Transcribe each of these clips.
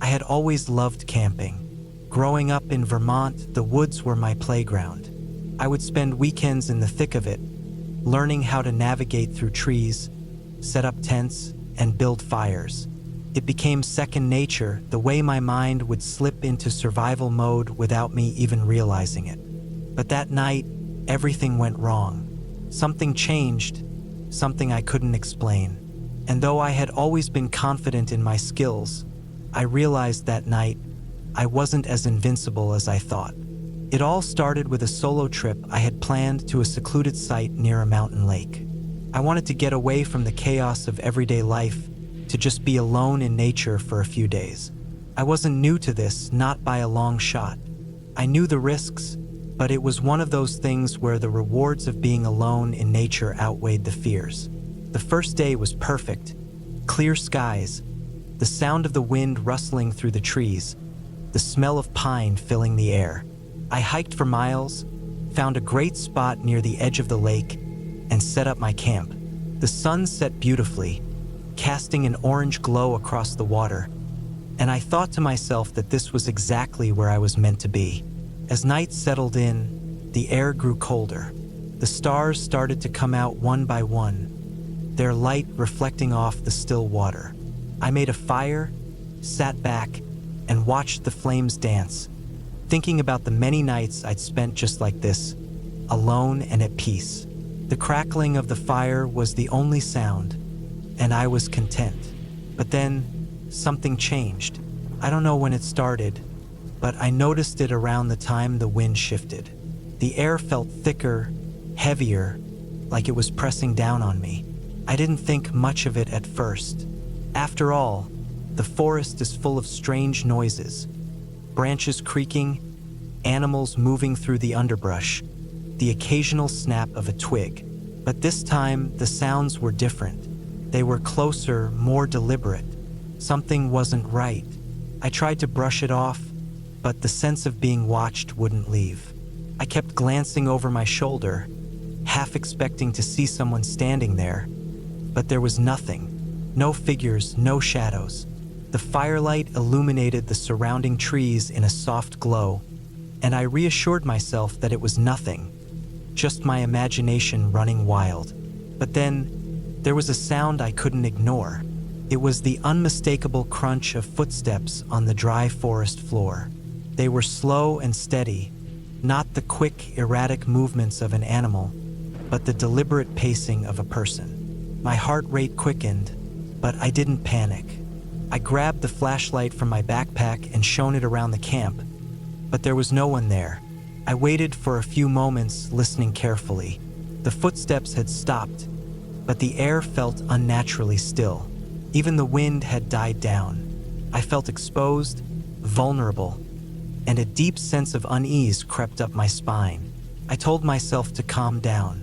I had always loved camping. Growing up in Vermont, the woods were my playground. I would spend weekends in the thick of it, learning how to navigate through trees, set up tents, and build fires. It became second nature, the way my mind would slip into survival mode without me even realizing it. But that night, everything went wrong. Something changed, something I couldn't explain. And though I had always been confident in my skills, I realized that night I wasn't as invincible as I thought. It all started with a solo trip I had planned to a secluded site near a mountain lake. I wanted to get away from the chaos of everyday life, to just be alone in nature for a few days. I wasn't new to this, not by a long shot. I knew the risks, but it was one of those things where the rewards of being alone in nature outweighed the fears. The first day was perfect. Clear skies, the sound of the wind rustling through the trees, the smell of pine filling the air. I hiked for miles, found a great spot near the edge of the lake, and set up my camp. The sun set beautifully, casting an orange glow across the water, and I thought to myself that this was exactly where I was meant to be. As night settled in, the air grew colder. The stars started to come out one by one, their light reflecting off the still water. I made a fire, sat back, and watched the flames dance, thinking about the many nights I'd spent just like this, alone and at peace. The crackling of the fire was the only sound, and I was content. But then, something changed. I don't know when it started, but I noticed it around the time the wind shifted. The air felt thicker, heavier, like it was pressing down on me. I didn't think much of it at first. After all, the forest is full of strange noises. Branches creaking, animals moving through the underbrush, the occasional snap of a twig. But this time, the sounds were different. They were closer, more deliberate. Something wasn't right. I tried to brush it off, but the sense of being watched wouldn't leave. I kept glancing over my shoulder, half expecting to see someone standing there, but there was nothing. No figures, no shadows. The firelight illuminated the surrounding trees in a soft glow, and I reassured myself that it was nothing, just my imagination running wild. But then, there was a sound I couldn't ignore. It was the unmistakable crunch of footsteps on the dry forest floor. They were slow and steady, not the quick, erratic movements of an animal, but the deliberate pacing of a person. My heart rate quickened, but I didn't panic. I grabbed the flashlight from my backpack and shone it around the camp, but there was no one there. I waited for a few moments, listening carefully. The footsteps had stopped, but the air felt unnaturally still. Even the wind had died down. I felt exposed, vulnerable, and a deep sense of unease crept up my spine. I told myself to calm down.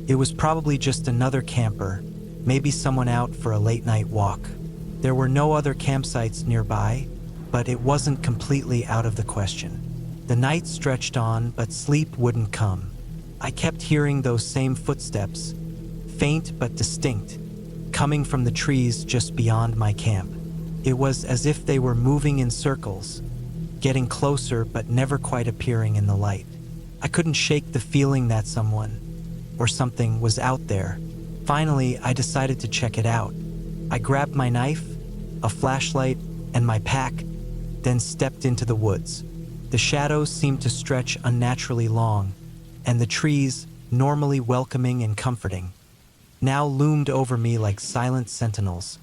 It was probably just another camper, maybe someone out for a late-night walk. There were no other campsites nearby, but it wasn't completely out of the question. The night stretched on, but sleep wouldn't come. I kept hearing those same footsteps, faint but distinct, coming from the trees just beyond my camp. It was as if they were moving in circles, getting closer but never quite appearing in the light. I couldn't shake the feeling that someone, or something, was out there. Finally, I decided to check it out. I grabbed my knife, a flashlight, and my pack, then stepped into the woods. The shadows seemed to stretch unnaturally long, and the trees, normally welcoming and comforting, now loomed over me like silent sentinels,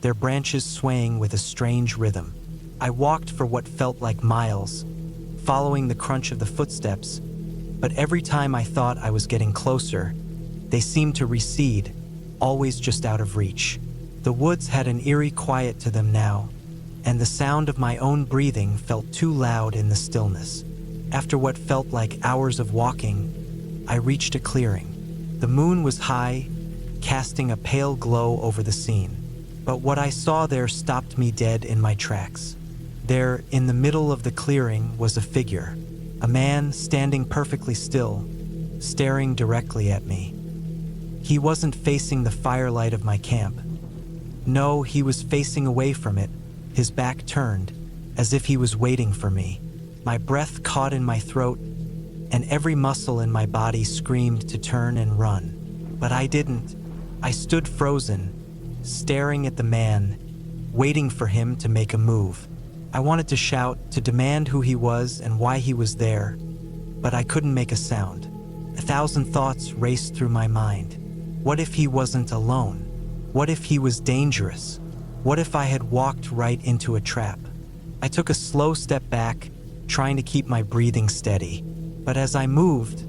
their branches swaying with a strange rhythm. I walked for what felt like miles, following the crunch of the footsteps, but every time I thought I was getting closer, they seemed to recede, always just out of reach. The woods had an eerie quiet to them now, and the sound of my own breathing felt too loud in the stillness. After what felt like hours of walking, I reached a clearing. The moon was high, casting a pale glow over the scene. But what I saw there stopped me dead in my tracks. There, in the middle of the clearing, was a figure. A man standing perfectly still, staring directly at me. He wasn't facing the firelight of my camp. No, he was facing away from it, his back turned, as if he was waiting for me. My breath caught in my throat, and every muscle in my body screamed to turn and run. But I didn't. I stood frozen, staring at the man, waiting for him to make a move. I wanted to shout, to demand who he was and why he was there, but I couldn't make a sound. 1,000 thoughts raced through my mind. What if he wasn't alone? What if he was dangerous? What if I had walked right into a trap? I took a slow step back, trying to keep my breathing steady. But as I moved,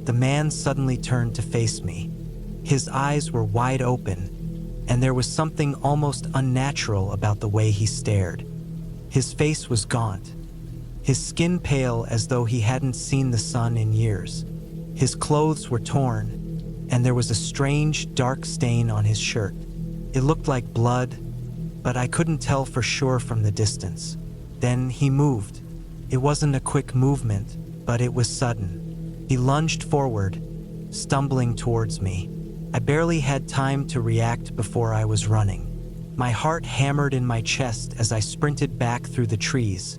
the man suddenly turned to face me. His eyes were wide open, and there was something almost unnatural about the way he stared. His face was gaunt, his skin pale as though he hadn't seen the sun in years. His clothes were torn, and there was a strange, dark stain on his shirt. It looked like blood, but I couldn't tell for sure from the distance. Then he moved. It wasn't a quick movement, but it was sudden. He lunged forward, stumbling towards me. I barely had time to react before I was running. My heart hammered in my chest as I sprinted back through the trees,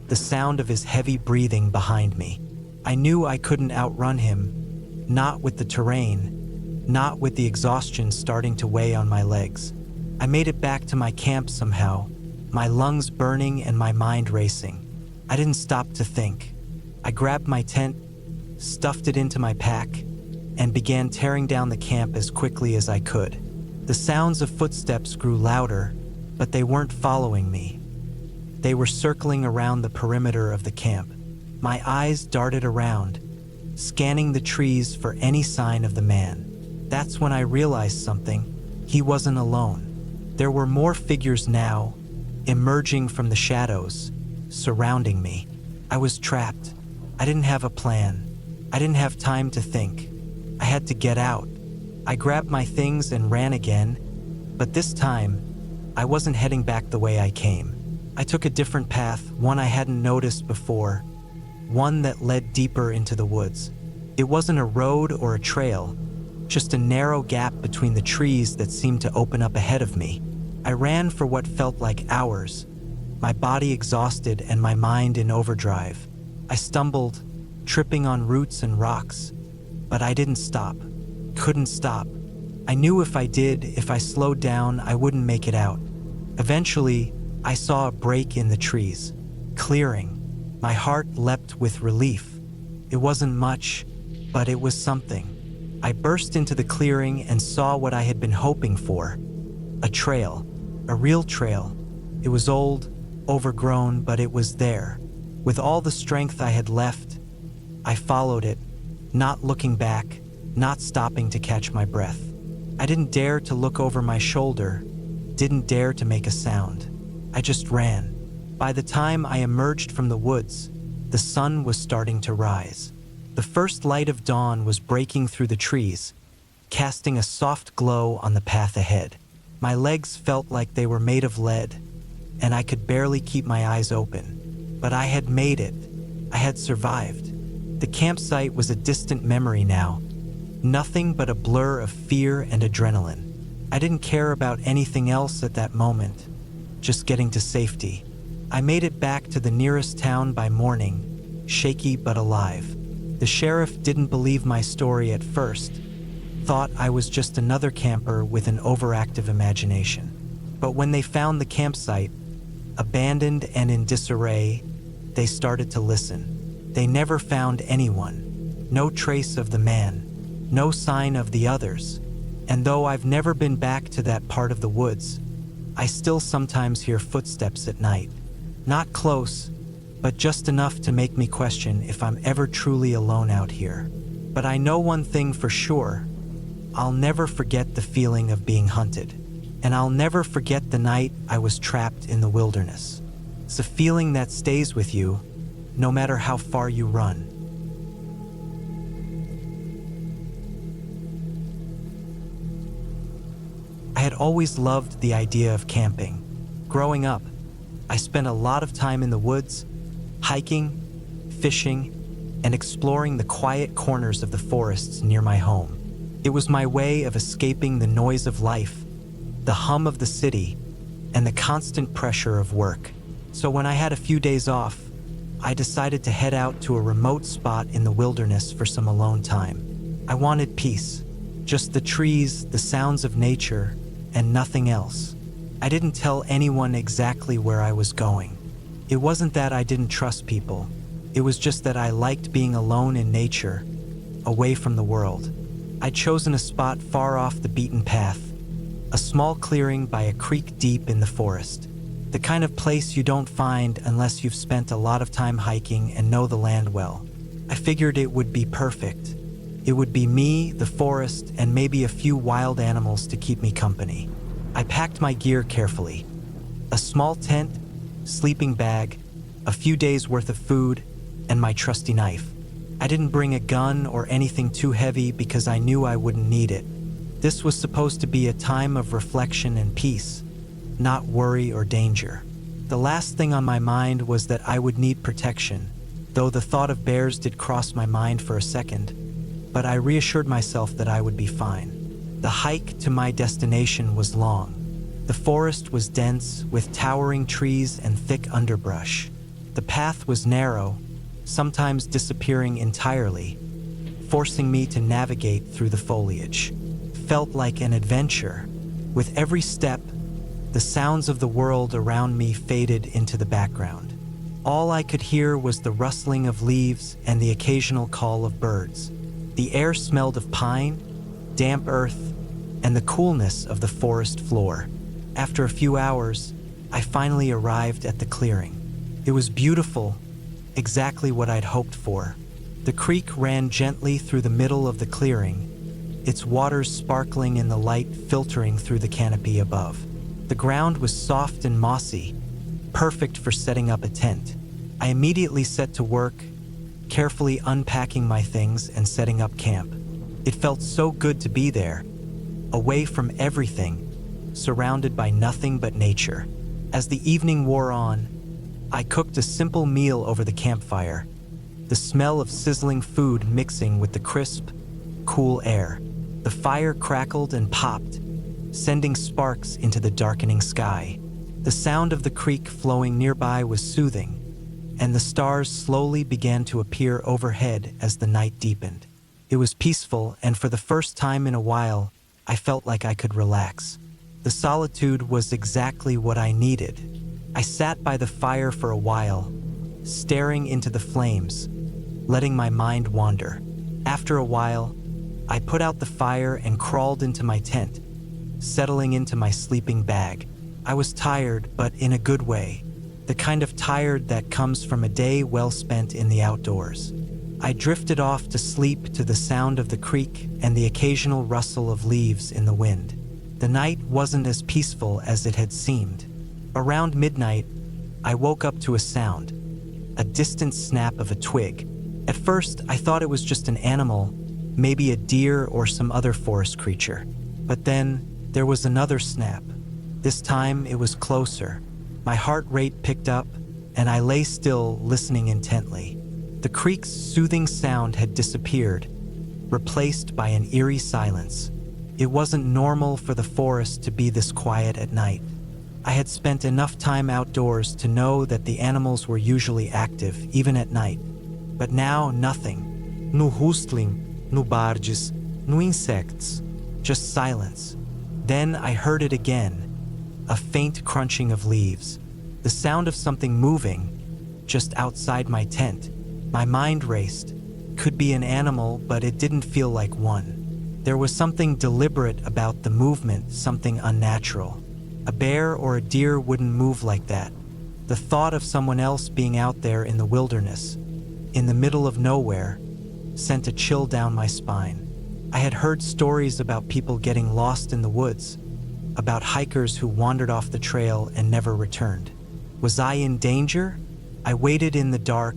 the sound of his heavy breathing behind me. I knew I couldn't outrun him, not with the terrain, not with the exhaustion starting to weigh on my legs. I made it back to my camp somehow, my lungs burning and my mind racing. I didn't stop to think. I grabbed my tent, stuffed it into my pack, and began tearing down the camp as quickly as I could. The sounds of footsteps grew louder, but they weren't following me. They were circling around the perimeter of the camp. My eyes darted around, scanning the trees for any sign of the man. That's when I realized something. He wasn't alone. There were more figures now, emerging from the shadows, surrounding me. I was trapped. I didn't have a plan. I didn't have time to think. I had to get out. I grabbed my things and ran again, but this time, I wasn't heading back the way I came. I took a different path, one I hadn't noticed before, one that led deeper into the woods. It wasn't a road or a trail, just a narrow gap between the trees that seemed to open up ahead of me. I ran for what felt like hours, my body exhausted and my mind in overdrive. I stumbled, tripping on roots and rocks, but I didn't stop. Couldn't stop. I knew if I did, if I slowed down, I wouldn't make it out. Eventually, I saw a break in the trees. Clearing. My heart leapt with relief. It wasn't much, but it was something. I burst into the clearing and saw what I had been hoping for. A trail. A real trail. It was old, overgrown, but it was there. With all the strength I had left, I followed it, not looking back, not stopping to catch my breath. I didn't dare to look over my shoulder, didn't dare to make a sound. I just ran. By the time I emerged from the woods, the sun was starting to rise. The first light of dawn was breaking through the trees, casting a soft glow on the path ahead. My legs felt like they were made of lead, and I could barely keep my eyes open. But I had made it. I had survived. The campsite was a distant memory now, nothing but a blur of fear and adrenaline. I didn't care about anything else at that moment, just getting to safety. I made it back to the nearest town by morning, shaky but alive. The sheriff didn't believe my story at first, thought I was just another camper with an overactive imagination. But when they found the campsite, abandoned and in disarray, they started to listen. They never found anyone, no trace of the man, no sign of the others. And though I've never been back to that part of the woods, I still sometimes hear footsteps at night. Not close, but just enough to make me question if I'm ever truly alone out here. But I know one thing for sure. I'll never forget the feeling of being hunted. And I'll never forget the night I was trapped in the wilderness. It's a feeling that stays with you, no matter how far you run. I had always loved the idea of camping. Growing up, I spent a lot of time in the woods, hiking, fishing, and exploring the quiet corners of the forests near my home. It was my way of escaping the noise of life, the hum of the city, and the constant pressure of work. So when I had a few days off, I decided to head out to a remote spot in the wilderness for some alone time. I wanted peace, just the trees, the sounds of nature, and nothing else. I didn't tell anyone exactly where I was going. It wasn't that I didn't trust people. It was just that I liked being alone in nature, away from the world. I'd chosen a spot far off the beaten path, a small clearing by a creek deep in the forest. The kind of place you don't find unless you've spent a lot of time hiking and know the land well. I figured it would be perfect. It would be me, the forest, and maybe a few wild animals to keep me company. I packed my gear carefully. A small tent, sleeping bag, a few days worth of food, and my trusty knife. I didn't bring a gun or anything too heavy because I knew I wouldn't need it. This was supposed to be a time of reflection and peace, not worry or danger. The last thing on my mind was that I would need protection, though the thought of bears did cross my mind for a second, but I reassured myself that I would be fine. The hike to my destination was long. The forest was dense, with towering trees and thick underbrush. The path was narrow, sometimes disappearing entirely, forcing me to navigate through the foliage. It felt like an adventure. With every step, the sounds of the world around me faded into the background. All I could hear was the rustling of leaves and the occasional call of birds. The air smelled of pine, damp earth, and the coolness of the forest floor. After a few hours, I finally arrived at the clearing. It was beautiful, exactly what I'd hoped for. The creek ran gently through the middle of the clearing, its waters sparkling in the light filtering through the canopy above. The ground was soft and mossy, perfect for setting up a tent. I immediately set to work, carefully unpacking my things and setting up camp. It felt so good to be there, away from everything, surrounded by nothing but nature. As the evening wore on, I cooked a simple meal over the campfire, the smell of sizzling food mixing with the crisp, cool air. The fire crackled and popped, sending sparks into the darkening sky. The sound of the creek flowing nearby was soothing, and the stars slowly began to appear overhead as the night deepened. It was peaceful, and for the first time in a while, I felt like I could relax. The solitude was exactly what I needed. I sat by the fire for a while, staring into the flames, letting my mind wander. After a while, I put out the fire and crawled into my tent, settling into my sleeping bag. I was tired, but in a good way, the kind of tired that comes from a day well spent in the outdoors. I drifted off to sleep to the sound of the creek and the occasional rustle of leaves in the wind. The night wasn't as peaceful as it had seemed. Around midnight, I woke up to a sound, a distant snap of a twig. At first, I thought it was just an animal, maybe a deer or some other forest creature. But then, there was another snap. This time, it was closer. My heart rate picked up, and I lay still, listening intently. The creek's soothing sound had disappeared, replaced by an eerie silence. It wasn't normal for the forest to be this quiet at night. I had spent enough time outdoors to know that the animals were usually active, even at night. But now, nothing. No rustling, no barges, no insects, just silence. Then I heard it again, a faint crunching of leaves, the sound of something moving just outside my tent. My mind raced. Could be an animal, but it didn't feel like one. There was something deliberate about the movement, something unnatural. A bear or a deer wouldn't move like that. The thought of someone else being out there in the wilderness, in the middle of nowhere, sent a chill down my spine. I had heard stories about people getting lost in the woods, about hikers who wandered off the trail and never returned. Was I in danger? I waited in the dark,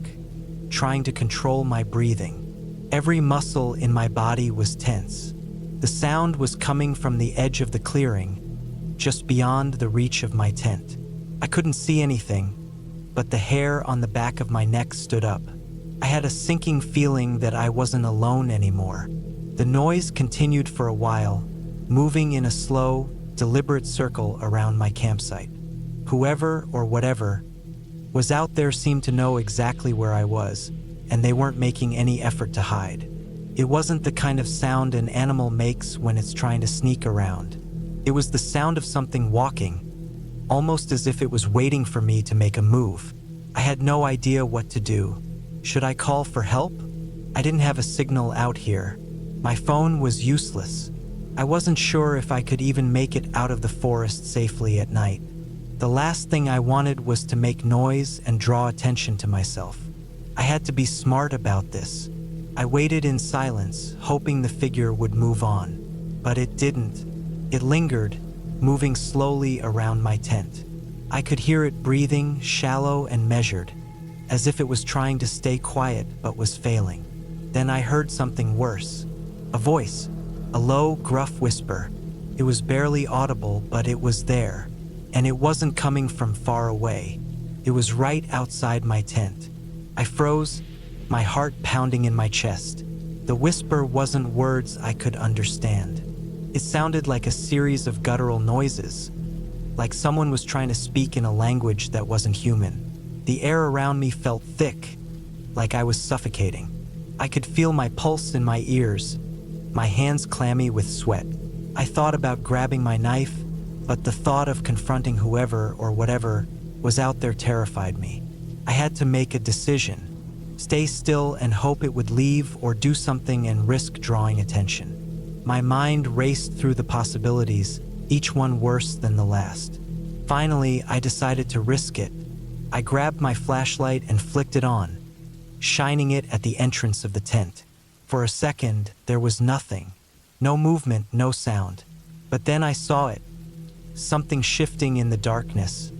trying to control my breathing. Every muscle in my body was tense. The sound was coming from the edge of the clearing, just beyond the reach of my tent. I couldn't see anything, but the hair on the back of my neck stood up. I had a sinking feeling that I wasn't alone anymore. The noise continued for a while, moving in a slow, deliberate circle around my campsite. Whoever or whatever was out there seemed to know exactly where I was, and they weren't making any effort to hide. It wasn't the kind of sound an animal makes when it's trying to sneak around. It was the sound of something walking, almost as if it was waiting for me to make a move. I had no idea what to do. Should I call for help? I didn't have a signal out here. My phone was useless. I wasn't sure if I could even make it out of the forest safely at night. The last thing I wanted was to make noise and draw attention to myself. I had to be smart about this. I waited in silence, hoping the figure would move on. But it didn't. It lingered, moving slowly around my tent. I could hear it breathing, shallow and measured, as if it was trying to stay quiet but was failing. Then I heard something worse. A voice, a low, gruff whisper. It was barely audible, but it was there. And it wasn't coming from far away. It was right outside my tent. I froze, my heart pounding in my chest. The whisper wasn't words I could understand. It sounded like a series of guttural noises, like someone was trying to speak in a language that wasn't human. The air around me felt thick, like I was suffocating. I could feel my pulse in my ears, my hands clammy with sweat. I thought about grabbing my knife, but the thought of confronting whoever or whatever was out there terrified me. I had to make a decision. Stay still and hope it would leave, or do something and risk drawing attention. My mind raced through the possibilities, each one worse than the last. Finally, I decided to risk it. I grabbed my flashlight and flicked it on, shining it at the entrance of the tent. For a second, there was nothing. No movement, no sound. But then I saw it. Something shifting in the darkness,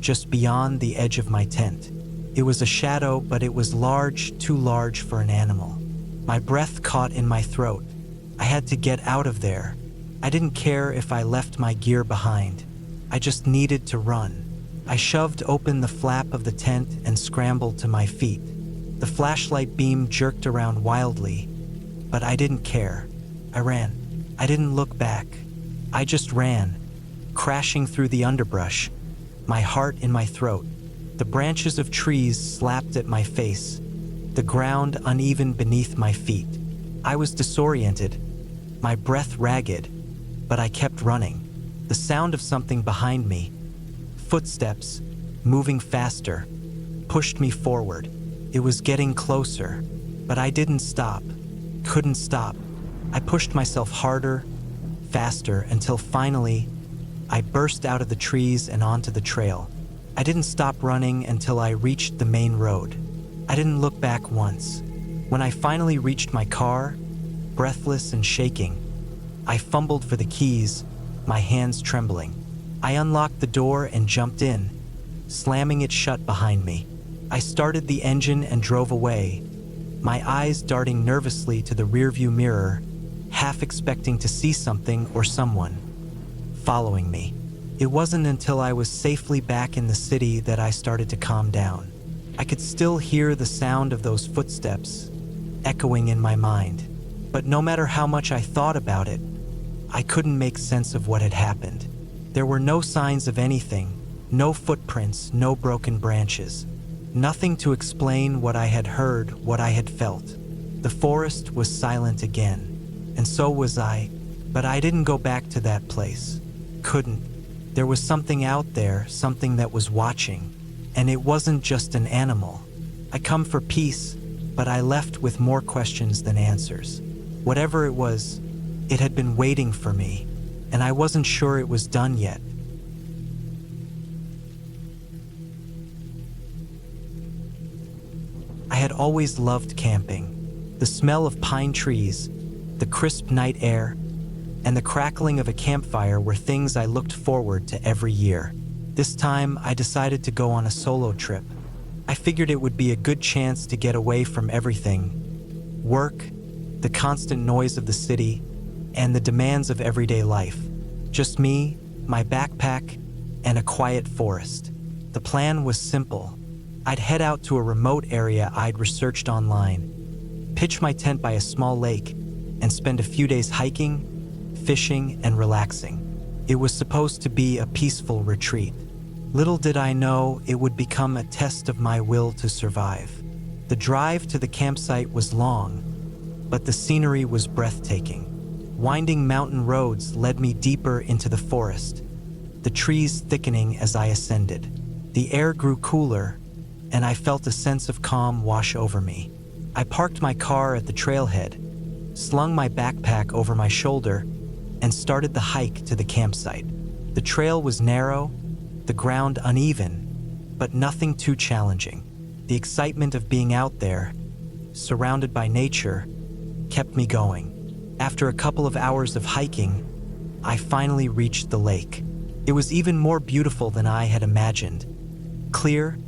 just beyond the edge of my tent. It was a shadow, but it was large, too large for an animal. My breath caught in my throat. I had to get out of there. I didn't care if I left my gear behind. I just needed to run. I shoved open the flap of the tent and scrambled to my feet. The flashlight beam jerked around wildly, but I didn't care. I ran. I didn't look back. I just ran, crashing through the underbrush, my heart in my throat. The branches of trees slapped at my face, the ground uneven beneath my feet. I was disoriented, my breath ragged, but I kept running. The sound of something behind me, footsteps, moving faster, pushed me forward. It was getting closer, but I didn't stop, couldn't stop. I pushed myself harder, faster, until finally, I burst out of the trees and onto the trail. I didn't stop running until I reached the main road. I didn't look back once. When I finally reached my car, breathless and shaking, I fumbled for the keys, my hands trembling. I unlocked the door and jumped in, slamming it shut behind me. I started the engine and drove away, my eyes darting nervously to the rearview mirror, half expecting to see something or someone following me. It wasn't until I was safely back in the city that I started to calm down. I could still hear the sound of those footsteps echoing in my mind, but no matter how much I thought about it, I couldn't make sense of what had happened. There were no signs of anything, no footprints, no broken branches. Nothing to explain what I had heard, what I had felt. The forest was silent again, and so was I, but I didn't go back to that place. Couldn't. There was something out there, something that was watching, and it wasn't just an animal. I come for peace, but I left with more questions than answers. Whatever it was, it had been waiting for me, and I wasn't sure it was done yet. I had always loved camping. The smell of pine trees, the crisp night air, and the crackling of a campfire were things I looked forward to every year. This time, I decided to go on a solo trip. I figured it would be a good chance to get away from everything: work, the constant noise of the city, and the demands of everyday life. Just me, my backpack, and a quiet forest. The plan was simple. I'd head out to a remote area I'd researched online, pitch my tent by a small lake, and spend a few days hiking, fishing, and relaxing. It was supposed to be a peaceful retreat. Little did I know it would become a test of my will to survive. The drive to the campsite was long, but the scenery was breathtaking. Winding mountain roads led me deeper into the forest, the trees thickening as I ascended. The air grew cooler, and I felt a sense of calm wash over me. I parked my car at the trailhead, slung my backpack over my shoulder, and started the hike to the campsite. The trail was narrow, the ground uneven, but nothing too challenging. The excitement of being out there, surrounded by nature, kept me going. After a couple of hours of hiking, I finally reached the lake. It was even more beautiful than I had imagined. Clear,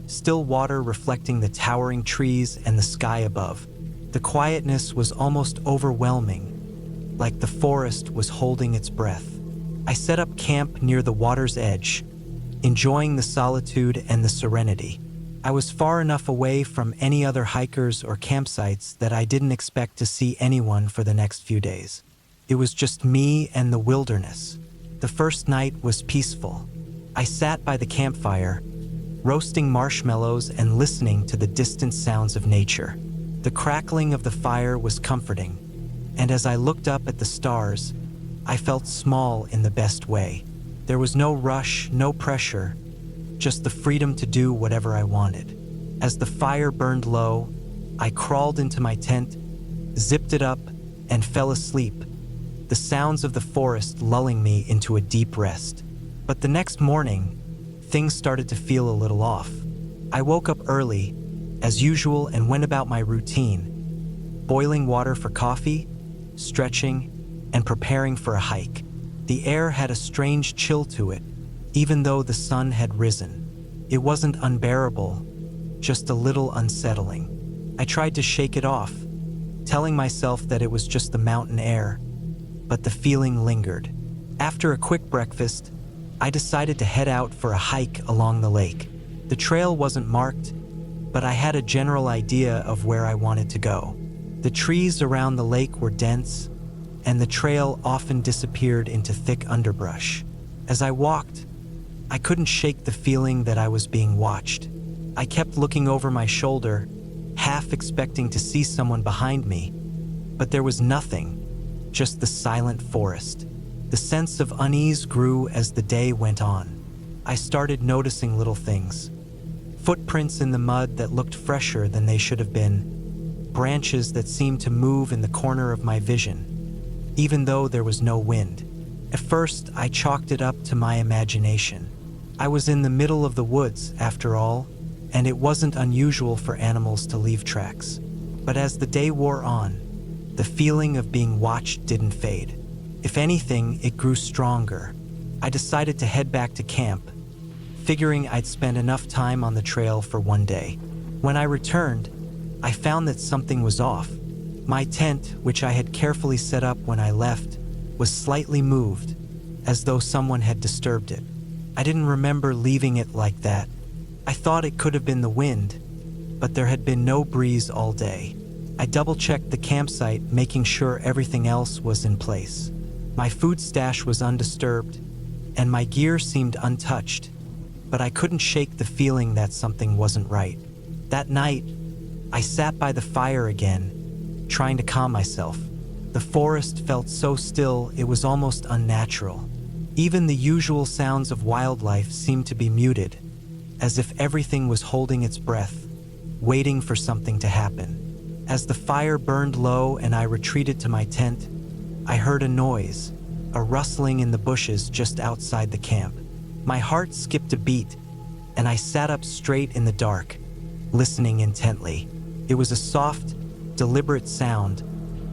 still water reflecting the towering trees and the sky above. The quietness was almost overwhelming, like the forest was holding its breath. I set up camp near the water's edge, enjoying the solitude and the serenity. I was far enough away from any other hikers or campsites that I didn't expect to see anyone for the next few days. It was just me and the wilderness. The first night was peaceful. I sat by the campfire, roasting marshmallows and listening to the distant sounds of nature. The crackling of the fire was comforting, and as I looked up at the stars, I felt small in the best way. There was no rush, no pressure, just the freedom to do whatever I wanted. As the fire burned low, I crawled into my tent, zipped it up, and fell asleep, the sounds of the forest lulling me into a deep rest. But the next morning, things started to feel a little off. I woke up early, as usual, and went about my routine, boiling water for coffee, stretching, and preparing for a hike. The air had a strange chill to it, even though the sun had risen. It wasn't unbearable, just a little unsettling. I tried to shake it off, telling myself that it was just the mountain air, but the feeling lingered. After a quick breakfast, I decided to head out for a hike along the lake. The trail wasn't marked, but I had a general idea of where I wanted to go. The trees around the lake were dense, and the trail often disappeared into thick underbrush. As I walked, I couldn't shake the feeling that I was being watched. I kept looking over my shoulder, half expecting to see someone behind me, but there was nothing, just the silent forest. The sense of unease grew as the day went on. I started noticing little things. Footprints in the mud that looked fresher than they should have been, branches that seemed to move in the corner of my vision, even though there was no wind. At first, I chalked it up to my imagination. I was in the middle of the woods, after all, and it wasn't unusual for animals to leave tracks. But as the day wore on, the feeling of being watched didn't fade. If anything, it grew stronger. I decided to head back to camp, figuring I'd spend enough time on the trail for one day. When I returned, I found that something was off. My tent, which I had carefully set up when I left, was slightly moved, as though someone had disturbed it. I didn't remember leaving it like that. I thought it could have been the wind, but there had been no breeze all day. I double-checked the campsite, making sure everything else was in place. My food stash was undisturbed, and my gear seemed untouched, but I couldn't shake the feeling that something wasn't right. That night, I sat by the fire again, trying to calm myself. The forest felt so still it was almost unnatural. Even the usual sounds of wildlife seemed to be muted, as if everything was holding its breath, waiting for something to happen. As the fire burned low and I retreated to my tent, I heard a noise, a rustling in the bushes just outside the camp. My heart skipped a beat, and I sat up straight in the dark, listening intently. It was a soft, deliberate sound,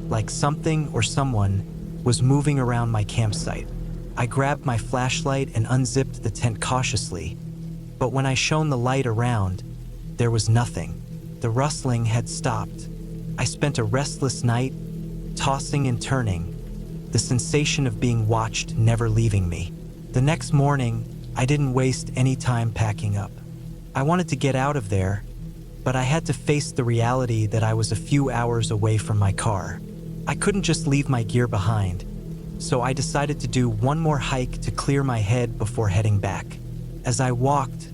like something or someone was moving around my campsite. I grabbed my flashlight and unzipped the tent cautiously, but when I shone the light around, there was nothing. The rustling had stopped. I spent a restless night, tossing and turning, the sensation of being watched never leaving me. The next morning, I didn't waste any time packing up. I wanted to get out of there, but I had to face the reality that I was a few hours away from my car. I couldn't just leave my gear behind, so I decided to do one more hike to clear my head before heading back. As I walked,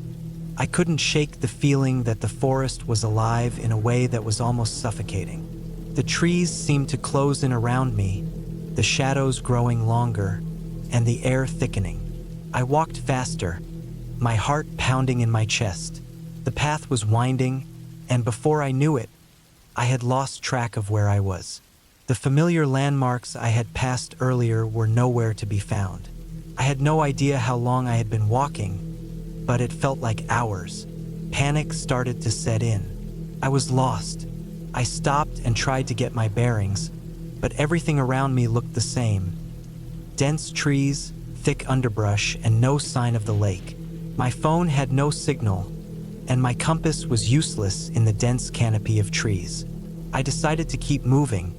I couldn't shake the feeling that the forest was alive in a way that was almost suffocating. The trees seemed to close in around me, the shadows growing longer, and the air thickening. I walked faster, my heart pounding in my chest. The path was winding, and before I knew it, I had lost track of where I was. The familiar landmarks I had passed earlier were nowhere to be found. I had no idea how long I had been walking, but it felt like hours. Panic started to set in. I was lost. I stopped and tried to get my bearings, but everything around me looked the same. Dense trees, thick underbrush, and no sign of the lake. My phone had no signal, and my compass was useless in the dense canopy of trees. I decided to keep moving,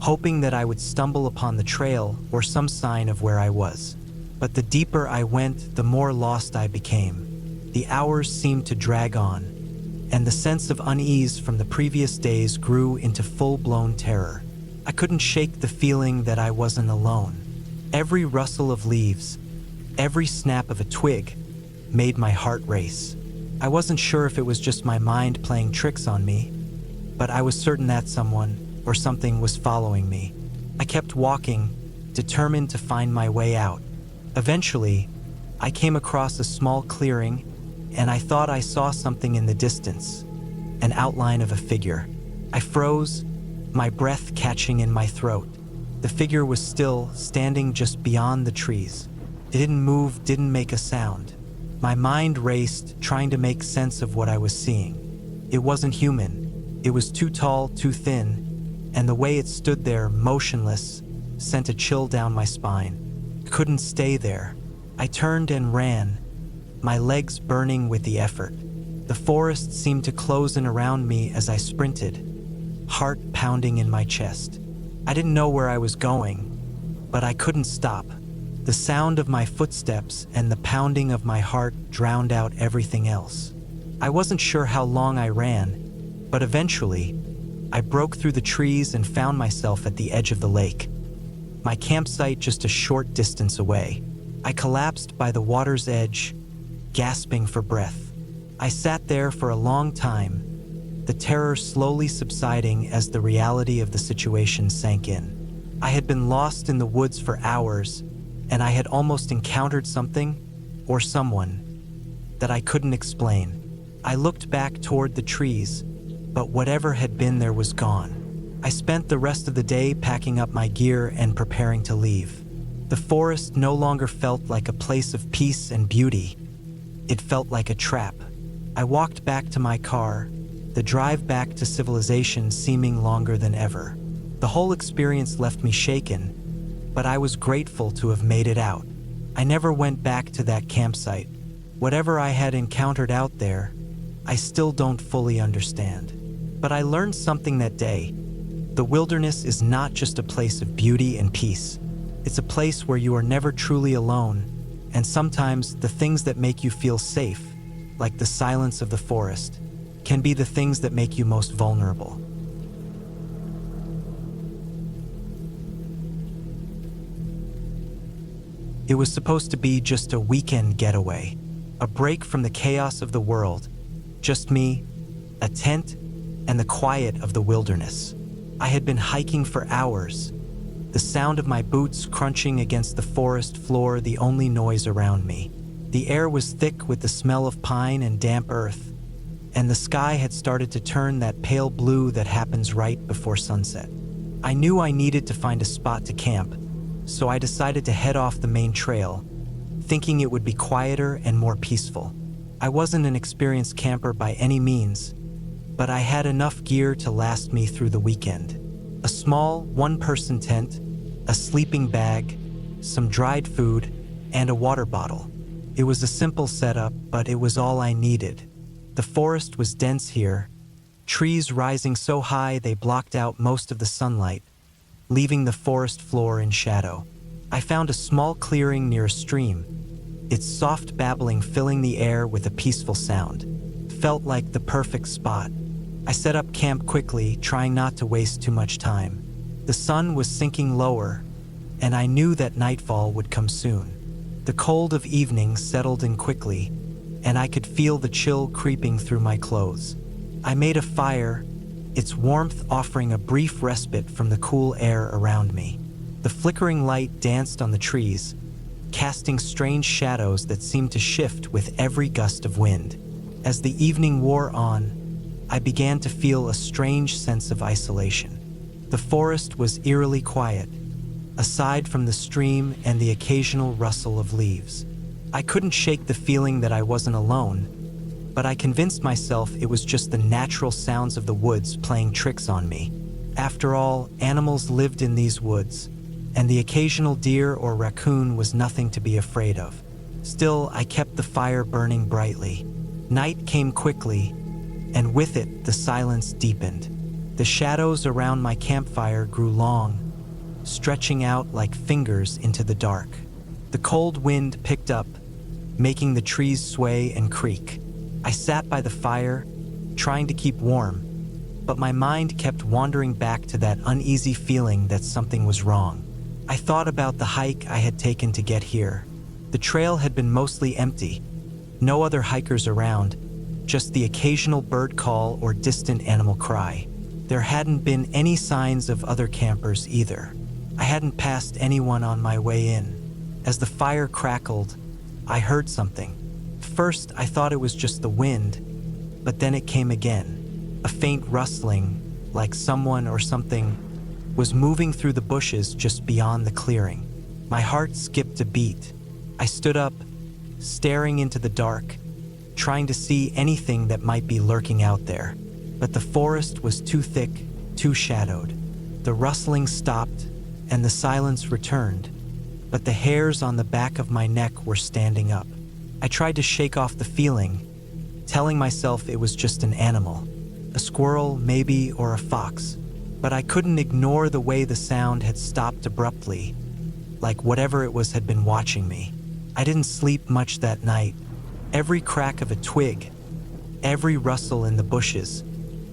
hoping that I would stumble upon the trail or some sign of where I was. But the deeper I went, the more lost I became. The hours seemed to drag on, and the sense of unease from the previous days grew into full-blown terror. I couldn't shake the feeling that I wasn't alone. Every rustle of leaves, every snap of a twig, made my heart race. I wasn't sure if it was just my mind playing tricks on me, but I was certain that someone or something was following me. I kept walking, determined to find my way out. Eventually, I came across a small clearing, and I thought I saw something in the distance, an outline of a figure. I froze, my breath catching in my throat. The figure was still, standing just beyond the trees. It didn't move, didn't make a sound. My mind raced, trying to make sense of what I was seeing. It wasn't human. It was too tall, too thin, and the way it stood there, motionless, sent a chill down my spine. Couldn't stay there. I turned and ran, my legs burning with the effort. The forest seemed to close in around me as I sprinted, heart pounding in my chest. I didn't know where I was going, but I couldn't stop. The sound of my footsteps and the pounding of my heart drowned out everything else. I wasn't sure how long I ran, but eventually, I broke through the trees and found myself at the edge of the lake. My campsite just a short distance away. I collapsed by the water's edge, gasping for breath. I sat there for a long time, the terror slowly subsiding as the reality of the situation sank in. I had been lost in the woods for hours, and I had almost encountered something, or someone, that I couldn't explain. I looked back toward the trees, but whatever had been there was gone. I spent the rest of the day packing up my gear and preparing to leave. The forest no longer felt like a place of peace and beauty. It felt like a trap. I walked back to my car, the drive back to civilization seeming longer than ever. The whole experience left me shaken, but I was grateful to have made it out. I never went back to that campsite. Whatever I had encountered out there, I still don't fully understand. But I learned something that day. The wilderness is not just a place of beauty and peace. It's a place where you are never truly alone, and sometimes the things that make you feel safe, like the silence of the forest, can be the things that make you most vulnerable. It was supposed to be just a weekend getaway, a break from the chaos of the world, just me, a tent, and the quiet of the wilderness. I had been hiking for hours, the sound of my boots crunching against the forest floor the only noise around me. The air was thick with the smell of pine and damp earth, and the sky had started to turn that pale blue that happens right before sunset. I knew I needed to find a spot to camp, so I decided to head off the main trail, thinking it would be quieter and more peaceful. I wasn't an experienced camper by any means, but I had enough gear to last me through the weekend. A small, one-person tent, a sleeping bag, some dried food, and a water bottle. It was a simple setup, but it was all I needed. The forest was dense here, trees rising so high they blocked out most of the sunlight, leaving the forest floor in shadow. I found a small clearing near a stream, its soft babbling filling the air with a peaceful sound. It felt like the perfect spot. I set up camp quickly, trying not to waste too much time. The sun was sinking lower, and I knew that nightfall would come soon. The cold of evening settled in quickly, and I could feel the chill creeping through my clothes. I made a fire, its warmth offering a brief respite from the cool air around me. The flickering light danced on the trees, casting strange shadows that seemed to shift with every gust of wind. As the evening wore on, I began to feel a strange sense of isolation. The forest was eerily quiet, aside from the stream and the occasional rustle of leaves. I couldn't shake the feeling that I wasn't alone, but I convinced myself it was just the natural sounds of the woods playing tricks on me. After all, animals lived in these woods, and the occasional deer or raccoon was nothing to be afraid of. Still, I kept the fire burning brightly. Night came quickly, and with it, the silence deepened. The shadows around my campfire grew long, stretching out like fingers into the dark. The cold wind picked up, making the trees sway and creak. I sat by the fire, trying to keep warm, but my mind kept wandering back to that uneasy feeling that something was wrong. I thought about the hike I had taken to get here. The trail had been mostly empty, no other hikers around, just the occasional bird call or distant animal cry. There hadn't been any signs of other campers either. I hadn't passed anyone on my way in. As the fire crackled, I heard something. First, I thought it was just the wind, but then it came again. A faint rustling, like someone or something was moving through the bushes just beyond the clearing. My heart skipped a beat. I stood up, staring into the dark, trying to see anything that might be lurking out there. But the forest was too thick, too shadowed. The rustling stopped, and the silence returned, but the hairs on the back of my neck were standing up. I tried to shake off the feeling, telling myself it was just an animal, a squirrel maybe, or a fox. But I couldn't ignore the way the sound had stopped abruptly, like whatever it was had been watching me. I didn't sleep much that night. Every crack of a twig, every rustle in the bushes,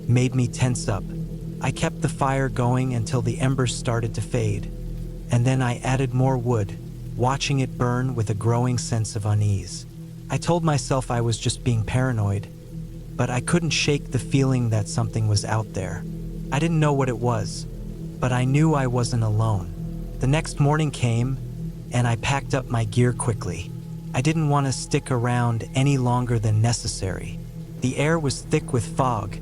made me tense up. I kept the fire going until the embers started to fade, and then I added more wood, watching it burn with a growing sense of unease. I told myself I was just being paranoid, but I couldn't shake the feeling that something was out there. I didn't know what it was, but I knew I wasn't alone. The next morning came, and I packed up my gear quickly. I didn't want to stick around any longer than necessary. The air was thick with fog,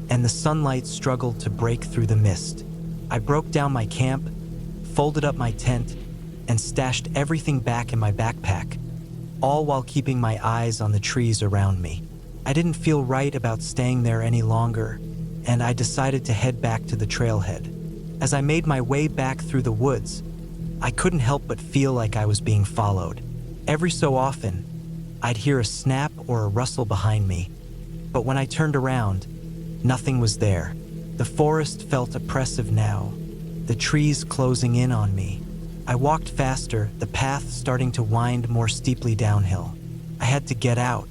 and the sunlight struggled to break through the mist. I broke down my camp, folded up my tent, and stashed everything back in my backpack, all while keeping my eyes on the trees around me. I didn't feel right about staying there any longer, and I decided to head back to the trailhead. As I made my way back through the woods, I couldn't help but feel like I was being followed. Every so often, I'd hear a snap or a rustle behind me, but when I turned around, nothing was there. The forest felt oppressive now, the trees closing in on me. I walked faster, the path starting to wind more steeply downhill. I had to get out.